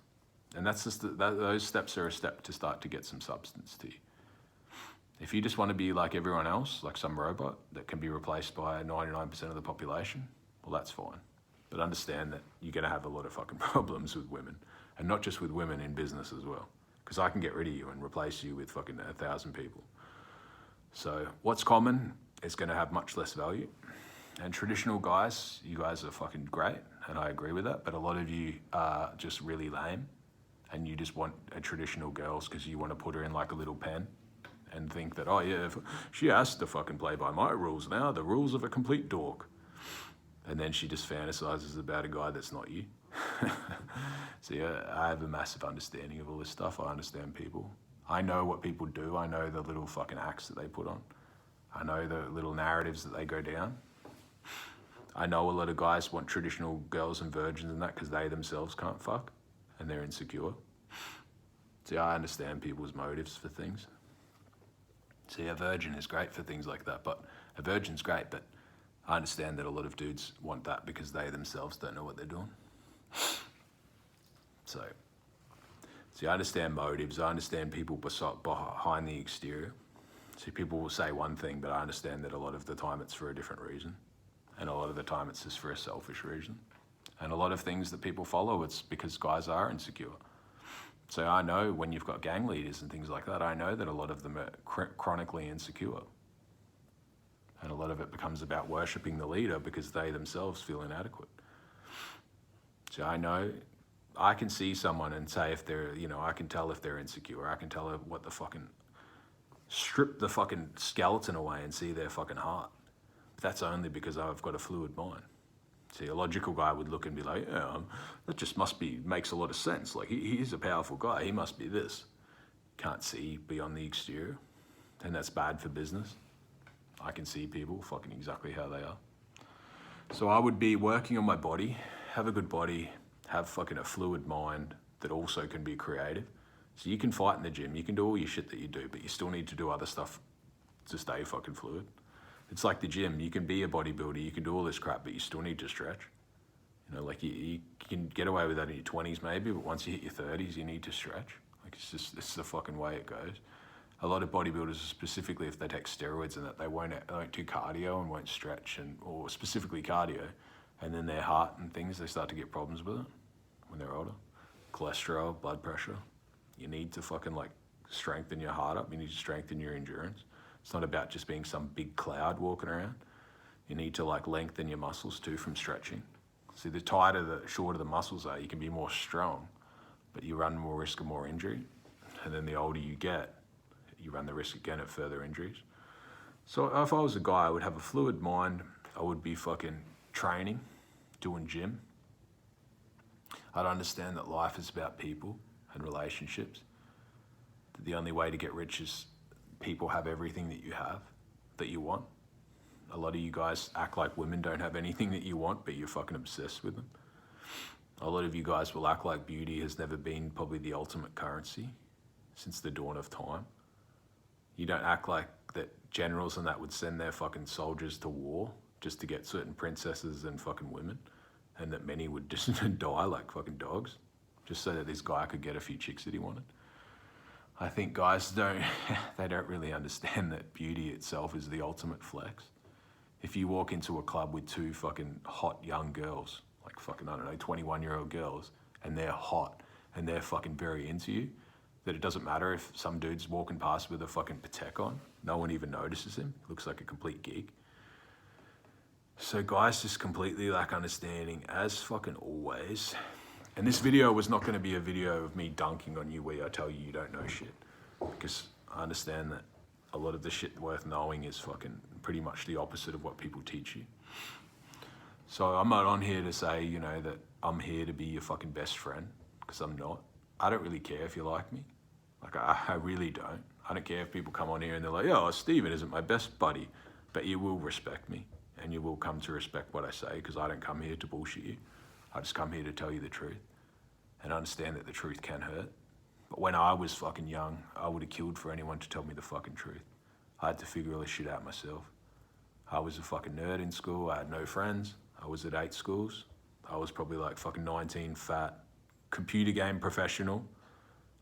And that's just those steps are a step to start to get some substance to you. If you just want to be like everyone else, like some robot that can be replaced by 99% of the population, well, that's fine. But understand that you're going to have a lot of fucking problems with women, and not just with women in business as well. Because I can get rid of you and replace you with fucking 1,000 people. So what's common is going to have much less value. And traditional guys, you guys are fucking great, and I agree with that, but a lot of you are just really lame, and you just want a traditional girls because you want to put her in like a little pen and think that, oh yeah, she has to fucking play by my rules now, the rules of a complete dork. And then she just fantasizes about a guy that's not you. So yeah, I have a massive understanding of all this stuff. I understand people. I know what people do. I know the little fucking acts that they put on. I know the little narratives that they go down. I know a lot of guys want traditional girls and virgins and that because they themselves can't fuck and they're insecure. See, I understand people's motives for things. See, a virgin is great for things like that, but a virgin's great, but I understand that a lot of dudes want that because they themselves don't know what they're doing. So, see, I understand motives. I understand people behind the exterior. See, people will say one thing, but I understand that a lot of the time it's for a different reason. And a lot of the time it's just for a selfish reason. And a lot of things that people follow, it's because guys are insecure. So I know when you've got gang leaders and things like that, I know that a lot of them are chronically insecure. And a lot of it becomes about worshipping the leader because they themselves feel inadequate. So I can see someone and say if they're, you know, I can tell if they're insecure. I can tell what the fucking, strip the fucking skeleton away and see their fucking heart. But that's only because I've got a fluid mind. See, a logical guy would look and be like, yeah, that just makes a lot of sense. Like, he's a powerful guy. He must be this. Can't see beyond the exterior. And that's bad for business. I can see people fucking exactly how they are. So I would be working on my body, have a good body, have fucking a fluid mind that also can be creative. So you can fight in the gym, you can do all your shit that you do, but you still need to do other stuff to stay fucking fluid. It's like the gym. You can be a bodybuilder, you can do all this crap, but you still need to stretch. You know, like you can get away with that in your 20s maybe, but once you hit your 30s, you need to stretch. Like this is the fucking way it goes. A lot of bodybuilders, specifically if they take steroids and that, they won't do cardio and won't stretch, or specifically cardio, and then their heart and things, they start to get problems with it when they're older. Cholesterol, blood pressure. You need to fucking like strengthen your heart up. You need to strengthen your endurance. It's not about just being some big cloud walking around. You need to like lengthen your muscles too from stretching. See, the shorter the muscles are, you can be more strong, but you run more risk of more injury. And then the older you get, you run the risk again of further injuries. So if I was a guy, I would have a fluid mind. I would be fucking training, doing gym. I'd understand that life is about people and relationships. That the only way to get rich is people have everything that you have, that you want. A lot of you guys act like women don't have anything that you want, but you're fucking obsessed with them. A lot of you guys will act like beauty has never been probably the ultimate currency since the dawn of time. You don't act like that generals and that would send their fucking soldiers to war just to get certain princesses and fucking women, and that many would just die like fucking dogs just so that this guy could get a few chicks that he wanted. I think guys don't really understand that beauty itself is the ultimate flex. If you walk into a club with two fucking hot young girls, like fucking, I don't know, 21-year-old girls, and they're hot and they're fucking very into you, that it doesn't matter if some dude's walking past with a fucking Patek on, no one even notices him. He looks like a complete geek. So guys just completely lack understanding, as fucking always. And this video was not going to be a video of me dunking on you where I tell you don't know shit, because I understand that a lot of the shit worth knowing is fucking pretty much the opposite of what people teach you. So I'm not on here to say, you know, that I'm here to be your fucking best friend, because I'm not. I don't really care if you like me. Like, I really don't. I don't care if people come on here and they're like, oh, Steven isn't my best buddy, but you will respect me and you will come to respect what I say, because I don't come here to bullshit you. I just come here to tell you the truth and understand that the truth can hurt. But when I was fucking young, I would have killed for anyone to tell me the fucking truth. I had to figure all this shit out myself. I was a fucking nerd in school. I had no friends. I was at 8 schools. I was probably like fucking 19, fat, computer game professional.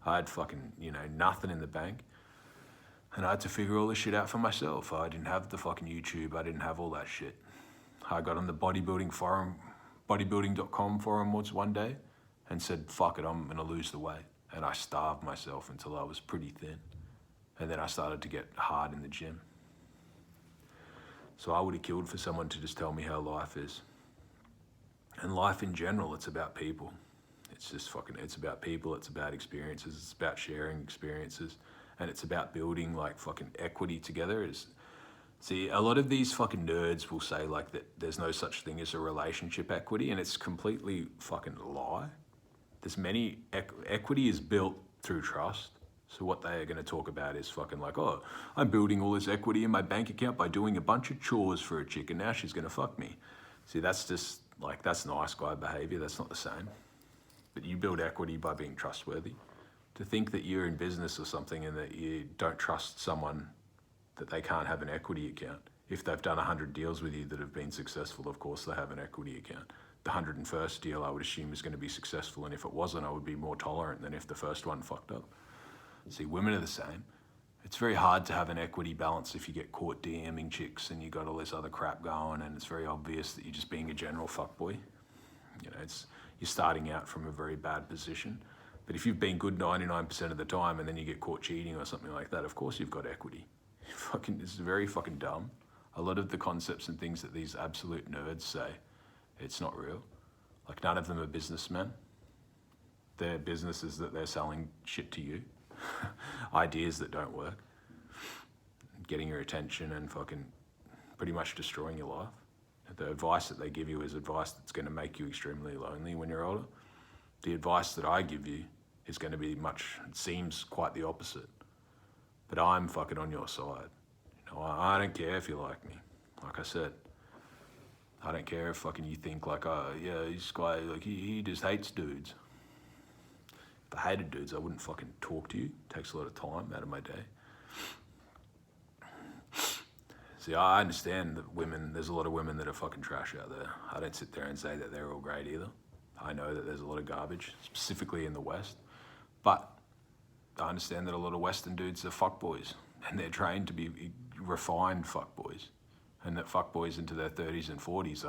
I had fucking, you know, nothing in the bank. And I had to figure all this shit out for myself. I didn't have the fucking YouTube. I didn't have all that shit. I got on the bodybuilding forum, bodybuilding.com forum once one day and said, fuck it, I'm gonna lose the weight. And I starved myself until I was pretty thin. And then I started to get hard in the gym. So I would have killed for someone to just tell me how life is. And life in general, it's about people. It's just fucking, it's about people, it's about experiences, it's about sharing experiences, and it's about building like fucking equity together. See, a lot of these fucking nerds will say like that there's no such thing as a relationship equity, and it's completely fucking lie. There's many, equity is built through trust. So what they are going to talk about is fucking like, oh, I'm building all this equity in my bank account by doing a bunch of chores for a chick and now she's going to fuck me. See, that's just like, that's nice guy behavior. That's not the same. But you build equity by being trustworthy. To think that you're in business or something and that you don't trust someone, that they can't have an equity account. If they've done 100 deals with you that have been successful, of course they have an equity account. The 101st deal I would assume is going to be successful, and if it wasn't, I would be more tolerant than if the first one fucked up. See, women are the same. It's very hard to have an equity balance if you get caught DMing chicks and you got all this other crap going, and it's very obvious that you're just being a general fuckboy. You know, you're starting out from a very bad position. But if you've been good 99% of the time and then you get caught cheating or something like that, of course you've got equity. This is very fucking dumb. A lot of the concepts and things that these absolute nerds say, it's not real. Like, none of them are businessmen. They're businesses that they're selling shit to you. Ideas that don't work. Getting your attention and fucking pretty much destroying your life. The advice that they give you is advice that's going to make you extremely lonely when you're older. The advice that I give you is going to be it seems quite the opposite. But I'm fucking on your side. You know, I don't care if you like me. Like I said, I don't care if fucking you think like, oh yeah, this guy, like he just hates dudes. If I hated dudes, I wouldn't fucking talk to you. It takes a lot of time out of my day. See, I understand that there's a lot of women that are fucking trash out there. I don't sit there and say that they're all great either. I know that there's a lot of garbage, specifically in the West. But I understand that a lot of Western dudes are fuckboys, and they're trained to be refined fuckboys. And that fuckboys into their 30s and 40s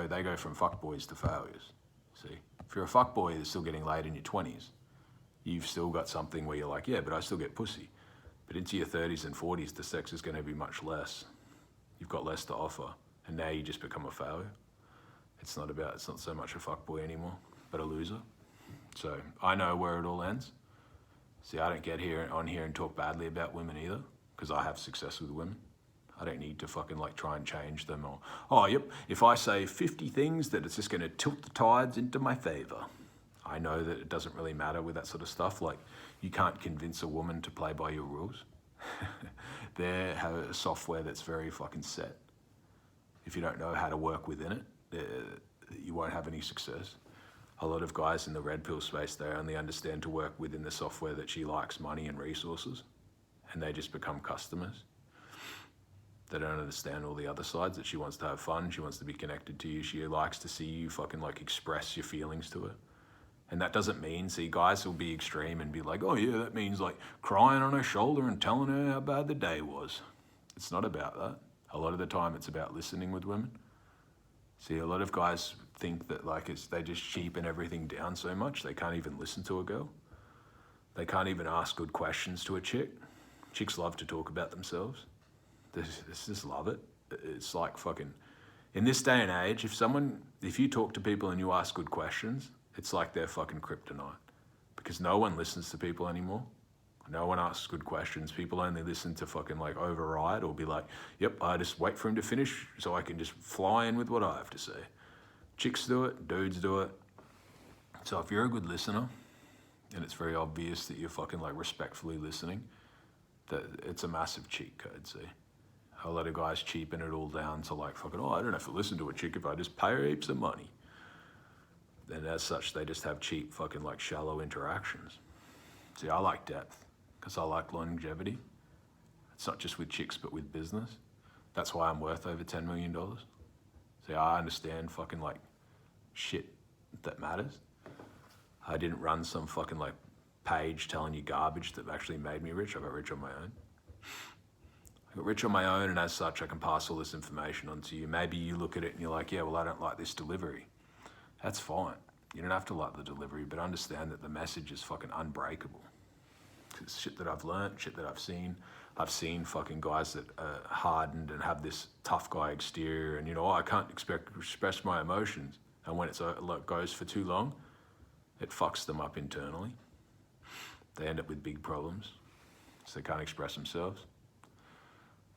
they go from fuckboys to failures. See, if you're a fuckboy that's still getting laid in your 20s, you've still got something where you're like, yeah, but I still get pussy. But into your 30s and 40s, the sex is going to be much less. You've got less to offer, and now you just become a failure. It's not so much a fuckboy anymore, but a loser. So I know where it all ends. See, I don't get on here and talk badly about women either, because I have success with women. I don't need to fucking try and change them if I say 50 things that it's just going to tilt the tides into my favor. I know that it doesn't really matter with that sort of stuff. You can't convince a woman to play by your rules. They have a software that's very fucking set. If you don't know how to work within it, you won't have any success. A lot of guys in the red pill space, they only understand to work within the software that she likes, money and resources, and they just become customers. They don't understand all the other sides, that she wants to have fun, she wants to be connected to you, she likes to see you fucking express your feelings to her. And that doesn't mean, guys will be extreme and be like, oh yeah, that means crying on her shoulder and telling her how bad the day was. It's not about that. A lot of the time it's about listening with women. See, a lot of guys think that they just cheapen everything down so much, they can't even listen to a girl. They can't even ask good questions to a chick. Chicks love to talk about themselves. They just love it. It's in this day and age, if you talk to people and you ask good questions, it's like they're fucking kryptonite, because no one listens to people anymore. No one asks good questions. People only listen to fucking override or be like, yep, I just wait for him to finish so I can just fly in with what I have to say. Chicks do it, dudes do it. So if you're a good listener, and it's very obvious that you're fucking respectfully listening, that it's a massive cheat code, see. A lot of guys cheapen it all down to I don't have to listen to a chick if I just pay her heaps of money. And as such, they just have cheap fucking shallow interactions. See, I like depth, because I like longevity. It's not just with chicks, but with business. That's why I'm worth over $10 million. See, I understand fucking shit that matters. I didn't run some fucking page telling you garbage that actually made me rich. I got rich on my own. I got rich on my own, and as such, I can pass all this information on to you. Maybe you look at it and you're like, yeah, well, I don't like this delivery. That's fine. You don't have to like the delivery, but understand that the message is fucking unbreakable. It's shit that I've learned, shit that I've seen. I've seen fucking guys that are hardened and have this tough guy exterior, and I can't express my emotions. And when it goes for too long, it fucks them up internally. They end up with big problems, so they can't express themselves.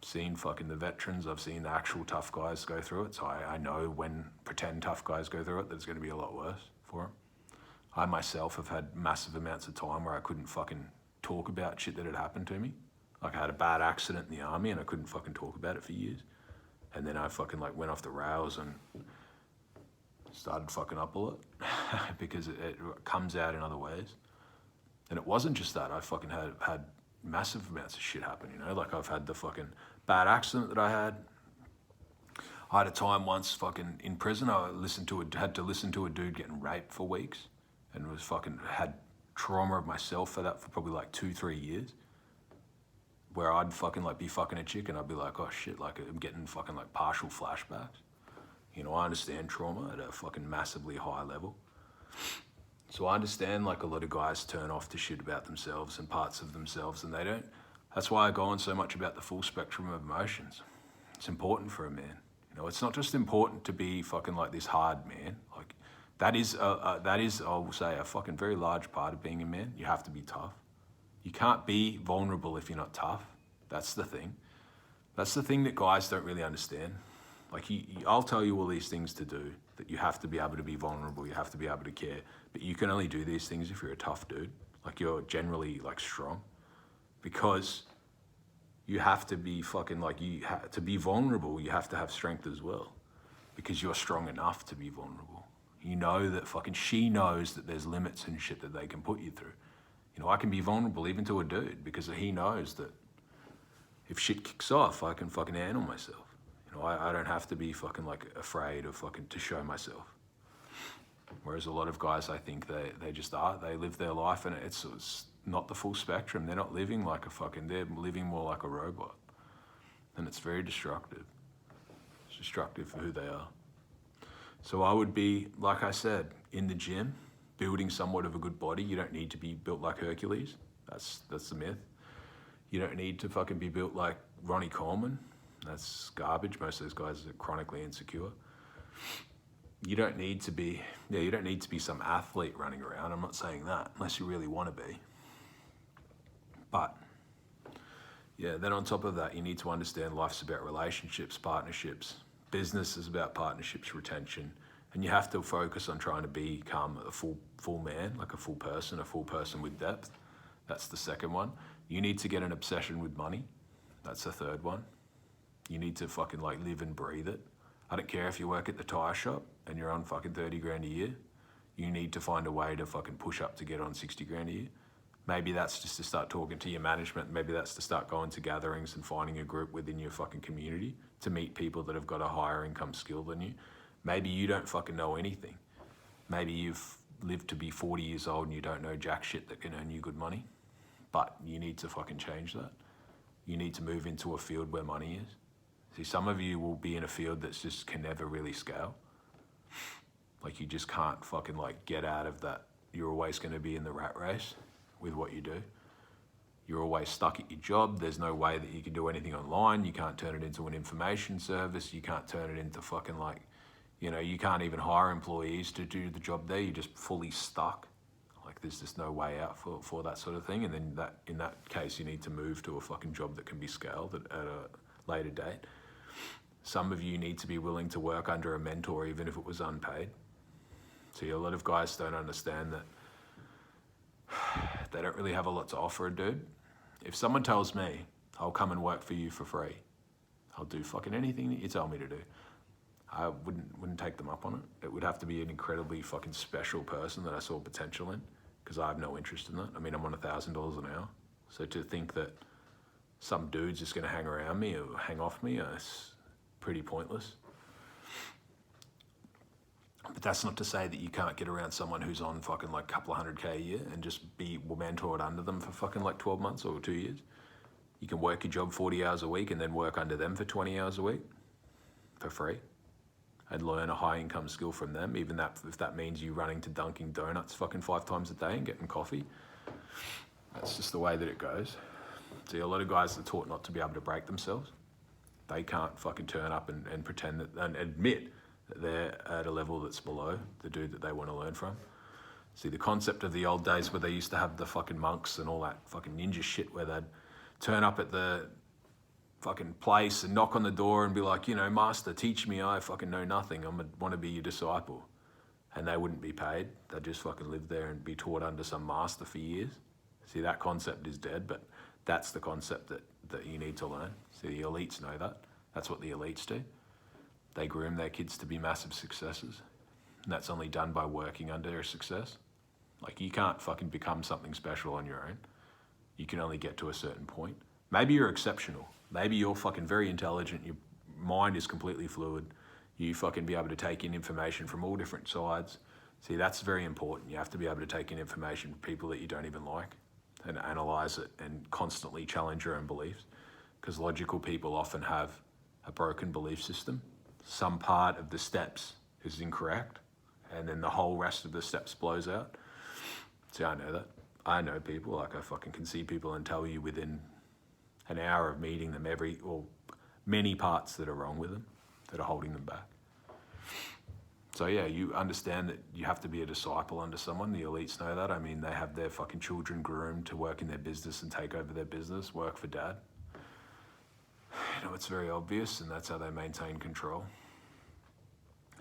I've seen fucking the veterans, I've seen the actual tough guys go through it, so I know when pretend tough guys go through it, that it's going to be a lot worse for them. I myself have had massive amounts of time where I couldn't fucking talk about shit that had happened to me. I had a bad accident in the army and I couldn't fucking talk about it for years. And then I fucking went off the rails and started fucking up a lot because it comes out in other ways. And it wasn't just that, I fucking had massive amounts of shit happen, I've had the fucking bad accident that I had. I had a time once fucking in prison, I had to listen to a dude getting raped for weeks, and was fucking had trauma of myself for that for probably 2-3 years, where I'd fucking be fucking a chick and I'd be like, oh shit, I'm getting fucking partial flashbacks. I understand trauma at a fucking massively high level. So I understand a lot of guys turn off to shit about themselves and parts of themselves, and they don't. That's why I go on so much about the full spectrum of emotions. It's important for a man. It's not just important to be fucking this hard man. That is, I will say, a fucking very large part of being a man. You have to be tough. You can't be vulnerable if you're not tough. That's the thing. That's the thing that guys don't really understand. I'll tell you all these things to do, that you have to be able to be vulnerable, you have to be able to care, but you can only do these things if you're a tough dude. You're generally strong, because you have to be fucking to be vulnerable, you have to have strength as well, because you're strong enough to be vulnerable. That fucking she knows that there's limits and shit that they can put you through. I can be vulnerable even to a dude, because he knows that if shit kicks off, I can fucking handle myself. You know, I don't have to be fucking like afraid of fucking to show myself. Whereas a lot of guys, I think they just are. They live their life and it's not the full spectrum. They're not living like a fucking, they're living more like a robot. And it's very destructive. It's destructive for who they are. So I would be, like I said, in the gym, building somewhat of a good body. You don't need to be built like Hercules. That's the myth. You don't need to fucking be built like Ronnie Coleman. That's garbage. Most of those guys are chronically insecure. You don't need to be, you don't need to be some athlete running around. I'm not saying that, unless you really want to be. But, yeah, then on top of that, you need to understand life's about relationships, partnerships. Business is about partnerships, retention. And you have to focus on trying to become a full man, like a full person with depth. That's the second one. You need to get an obsession with money. That's the third one. You need to fucking like live and breathe it. I don't care if you work at the tire shop and you're on fucking 30 grand a year. You need to find a way to fucking push up to get on 60 grand a year. Maybe that's just to start talking to your management. Maybe that's to start going to gatherings and finding a group within your fucking community to meet people that have got a higher income skill than you. Maybe you don't fucking know anything. Maybe you've lived to be 40 years old and you don't know jack shit that can earn you good money. But you need to fucking change that. You need to move into a field where money is. See, some of you will be in a field that's just can never really scale. Like you just can't fucking like get out of that. You're always going to be in the rat race with what you do. You're always stuck at your job. There's no way that you can do anything online. You can't turn it into an information service. You can't turn it into fucking like, you know, you can't even hire employees to do the job there. You're just fully stuck. Like there's just no way out for that sort of thing. And then in that case, you need to move to a fucking job that can be scaled at a later date. Some of you need to be willing to work under a mentor, even if it was unpaid. See, a lot of guys don't understand that they don't really have a lot to offer a dude. If someone tells me, I'll come and work for you for free, I'll do fucking anything that you tell me to do. I wouldn't take them up on it. It would have to be an incredibly fucking special person that I saw potential in, because I have no interest in that. I mean, I'm on $1,000 an hour. So to think that some dude's just gonna hang around me or hang off me, it's pretty pointless. But that's not to say that you can't get around someone who's on fucking like a couple of $100K a year and just be mentored under them for fucking like 12 months or 2 years. You can work your job 40 hours a week and then work under them for 20 hours a week for free and learn a high income skill from them, even that if that means you running to Dunkin' Donuts fucking 5 times a day and getting coffee. That's just the way that it goes. See, a lot of guys are taught not to be able to break themselves. They can't fucking turn up and pretend that and admit that they're at a level that's below the dude that they want to learn from. See, the concept of the old days where they used to have the fucking monks and all that fucking ninja shit where they'd turn up at the fucking place and knock on the door and be like, you know, master, teach me, I fucking know nothing. I want to be your disciple. And they wouldn't be paid. They'd just fucking live there and be taught under some master for years. See, that concept is dead, but that's the concept that you need to learn. See, the elites know that. That's what the elites do. They groom their kids to be massive successes. And that's only done by working under a success. Like, you can't fucking become something special on your own. You can only get to a certain point. Maybe you're exceptional. Maybe you're fucking very intelligent. Your mind is completely fluid. You fucking be able to take in information from all different sides. See, that's very important. You have to be able to take in information from people that you don't even like and analyze it and constantly challenge your own beliefs. Because logical people often have a broken belief system. Some part of the steps is incorrect, and then the whole rest of the steps blows out. See, I know that. I know people, like I fucking can see people and tell you within an hour of meeting them many parts that are wrong with them, that are holding them back. So yeah, you understand that you have to be a disciple under someone. The elites know that. I mean, they have their fucking children groomed to work in their business and take over their business, work for dad. You know, it's very obvious, and that's how they maintain control.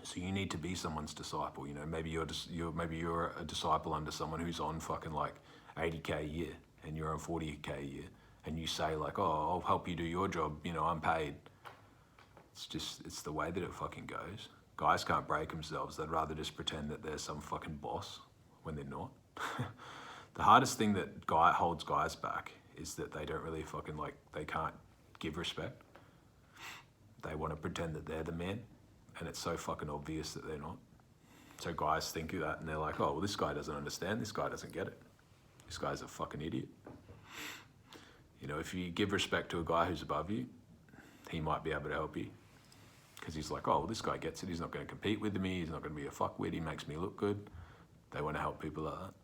So you need to be someone's disciple. You know, maybe you're a disciple under someone who's on fucking like 80K a year, and you're on 40K a year, and you say like, oh, I'll help you do your job. You know, I'm paid. It's the way that it fucking goes. Guys can't break themselves. They'd rather just pretend that they're some fucking boss when they're not. The hardest thing that holds guys back is that they don't really fucking like, they can't give respect. They want to pretend that they're the man, and it's so fucking obvious that they're not. So guys think of that and they're like, oh, well, this guy doesn't understand, this guy doesn't get it. This guy's a fucking idiot. You know, if you give respect to a guy who's above you, he might be able to help you. Because he's like, oh, well, this guy gets it, he's not going to compete with me, he's not going to be a fuckwit, he makes me look good. They want to help people like that.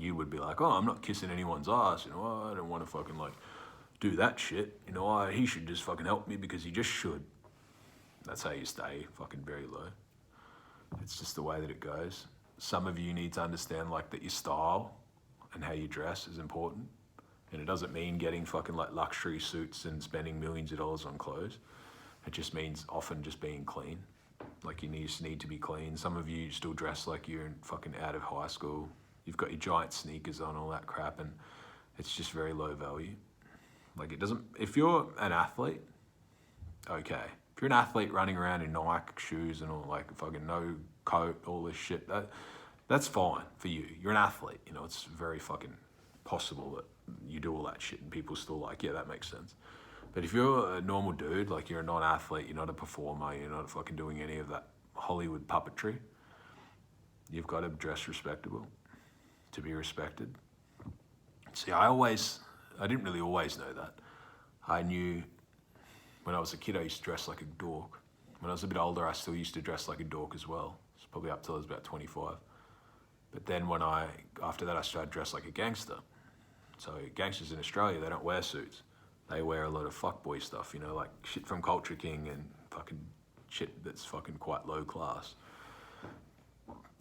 You would be like, oh, I'm not kissing anyone's ass, you know, I don't want to fucking like do that shit. You know, he should just fucking help me because he just should. That's how you stay fucking very low. It's just the way that it goes. Some of you need to understand like that your style and how you dress is important. And it doesn't mean getting fucking like luxury suits and spending millions of dollars on clothes. It just means often just being clean. Like you just need to be clean. Some of you still dress like you're fucking out of high school. You've got your giant sneakers on, all that crap, and it's just very low value. Like it doesn't, if you're an athlete, okay. If you're an athlete running around in Nike shoes and all like fucking no coat, all this shit, that's fine for you. You're an athlete, you know, it's very fucking possible that you do all that shit and people still like, yeah, that makes sense. But if you're a normal dude, like you're a non-athlete, you're not a performer, you're not fucking doing any of that Hollywood puppetry, you've got to dress respectable to be respected. See, I didn't really always know that. I knew when I was a kid, I used to dress like a dork. When I was a bit older, I still used to dress like a dork as well. It's probably up till I was about 25. But then after that, I started to dress like a gangster. So gangsters in Australia, they don't wear suits. They wear a lot of fuckboy stuff, you know, like shit from Culture King and fucking shit that's fucking quite low class.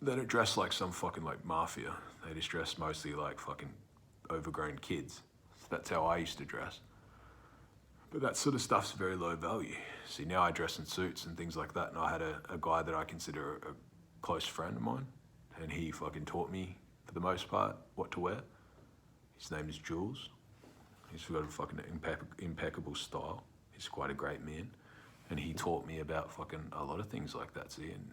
They don't dress like some fucking like mafia. They just dress mostly like fucking overgrown kids. So that's how I used to dress. But that sort of stuff's very low value. See, now I dress in suits and things like that, and I had a guy that I consider a close friend of mine, and he fucking taught me, for the most part, what to wear. His name is Jules. He's got a fucking impeccable style. He's quite a great man. And he taught me about fucking a lot of things like that, see. And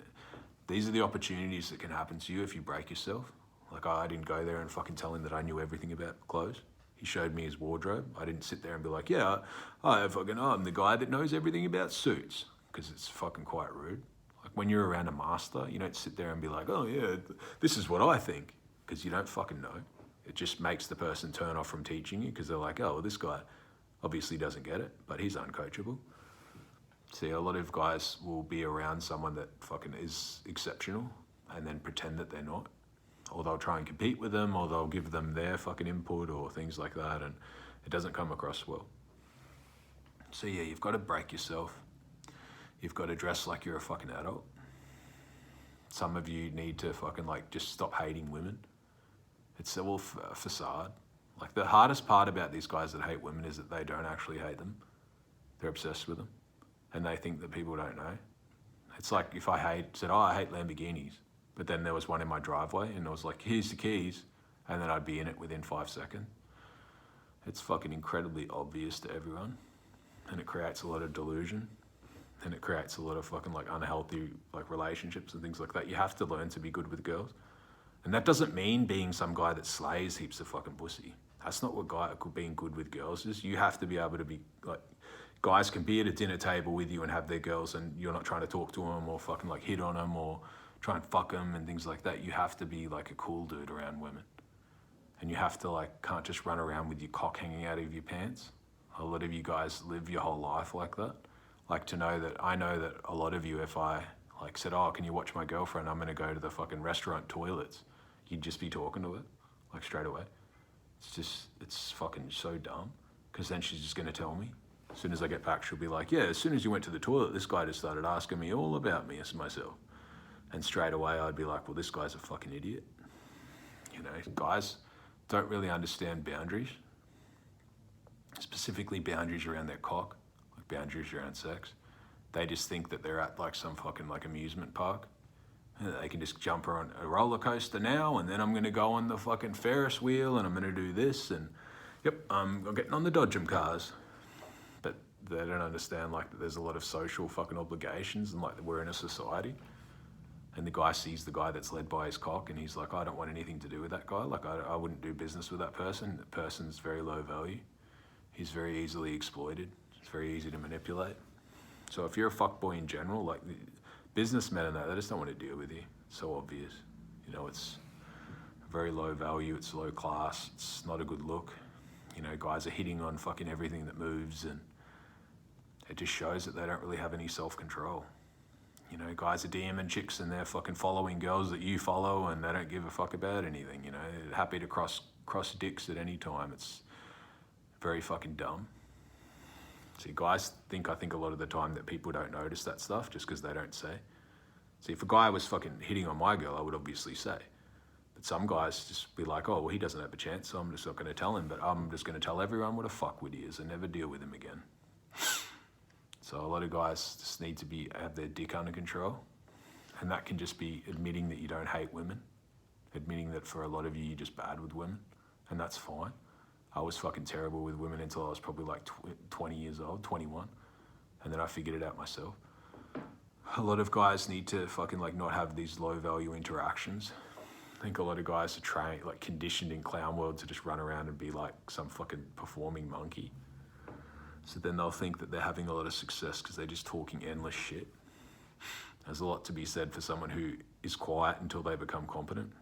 these are the opportunities that can happen to you if you break yourself. Like I didn't go there and fucking tell him that I knew everything about clothes. He showed me his wardrobe. I didn't sit there and be like, yeah, I'm the guy that knows everything about suits. Because it's fucking quite rude. Like when you're around a master, you don't sit there and be like, oh yeah, this is what I think. Because you don't fucking know. It just makes the person turn off from teaching you because they're like, oh, well, this guy obviously doesn't get it, but he's uncoachable. See, a lot of guys will be around someone that fucking is exceptional and then pretend that they're not. Or they'll try and compete with them, or they'll give them their fucking input or things like that, and it doesn't come across well. So yeah, you've got to break yourself. You've got to dress like you're a fucking adult. Some of you need to fucking like just stop hating women. It's all a facade. Like the hardest part about these guys that hate women is that they don't actually hate them. They're obsessed with them. And they think that people don't know. It's like if I said, oh, I hate Lamborghinis. But then there was one in my driveway and I was like, here's the keys. And then I'd be in it within 5 seconds. It's fucking incredibly obvious to everyone. And it creates a lot of delusion. And it creates a lot of fucking like unhealthy like relationships and things like that. You have to learn to be good with girls. And that doesn't mean being some guy that slays heaps of fucking pussy. That's not what being good with girls is. You have to be able to be like, guys can be at a dinner table with you and have their girls and you're not trying to talk to them or fucking like hit on them or try and fuck them and things like that. You have to be like a cool dude around women. And you have to like, can't just run around with your cock hanging out of your pants. A lot of you guys live your whole life like that. Like to know that, I know that a lot of you, if I like said, oh, can you watch my girlfriend? I'm gonna go to the fucking restaurant toilets. You'd just be talking to her, like straight away. It's fucking so dumb. Because then she's just gonna tell me. As soon as I get back, she'll be like, yeah, as soon as you went to the toilet, this guy just started asking me all about me as myself. And straight away, I'd be like, well, this guy's a fucking idiot. You know, guys don't really understand boundaries. Specifically boundaries around their cock, like boundaries around sex. They just think that they're at like some fucking like amusement park. And they can just jump on a roller coaster now, and then I'm gonna go on the fucking Ferris wheel, and I'm gonna do this, and yep, I'm getting on the Dodgem cars. But they don't understand like that there's a lot of social fucking obligations, and like we're in a society. And the guy sees the guy that's led by his cock, and he's like, I don't want anything to do with that guy. Like I wouldn't do business with that person. The person's very low value. He's very easily exploited. It's very easy to manipulate. So if you're a fuckboy in general, like businessmen and that, they just don't want to deal with you. It's so obvious. You know, it's very low value, it's low class, it's not a good look. You know, guys are hitting on fucking everything that moves, and it just shows that they don't really have any self-control. You know, guys are DMing chicks and they're fucking following girls that you follow, and they don't give a fuck about anything, you know. They're happy to cross dicks at any time. It's very fucking dumb. See, guys I think a lot of the time that people don't notice that stuff just because they don't say. See, if a guy was fucking hitting on my girl, I would obviously say. But some guys just be like, oh, well, he doesn't have a chance, so I'm just not going to tell him. But I'm just going to tell everyone what a fuckwit he is and never deal with him again. So a lot of guys just need to have their dick under control. And that can just be admitting that you don't hate women. Admitting that for a lot of you, you're just bad with women. And that's fine. I was fucking terrible with women until I was probably like 20 years old, 21. And then I figured it out myself. A lot of guys need to fucking like not have these low value interactions. I think a lot of guys are trained, like conditioned in clown world to just run around and be like some fucking performing monkey. So then they'll think that they're having a lot of success because they're just talking endless shit. There's a lot to be said for someone who is quiet until they become competent.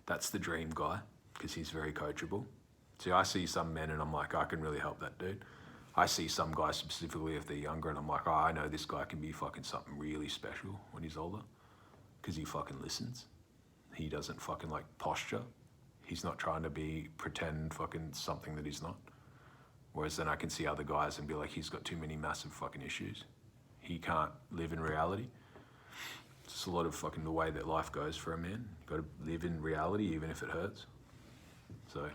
That's the dream guy, because he's very coachable. See, I see some men and I'm like, I can really help that dude. I see some guys specifically if they're younger and I'm like, oh, I know this guy can be fucking something really special when he's older. Because he fucking listens. He doesn't fucking like posture. He's not trying to pretend fucking something that he's not. Whereas then I can see other guys and be like, he's got too many massive fucking issues. He can't live in reality. It's just a lot of fucking the way that life goes for a man. You've got to live in reality even if it hurts. So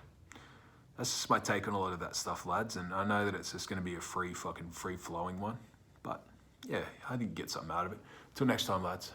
that's just my take on a lot of that stuff, lads. And I know that it's just going to be a free flowing one. But yeah, I think you get something out of it. Till next time, lads.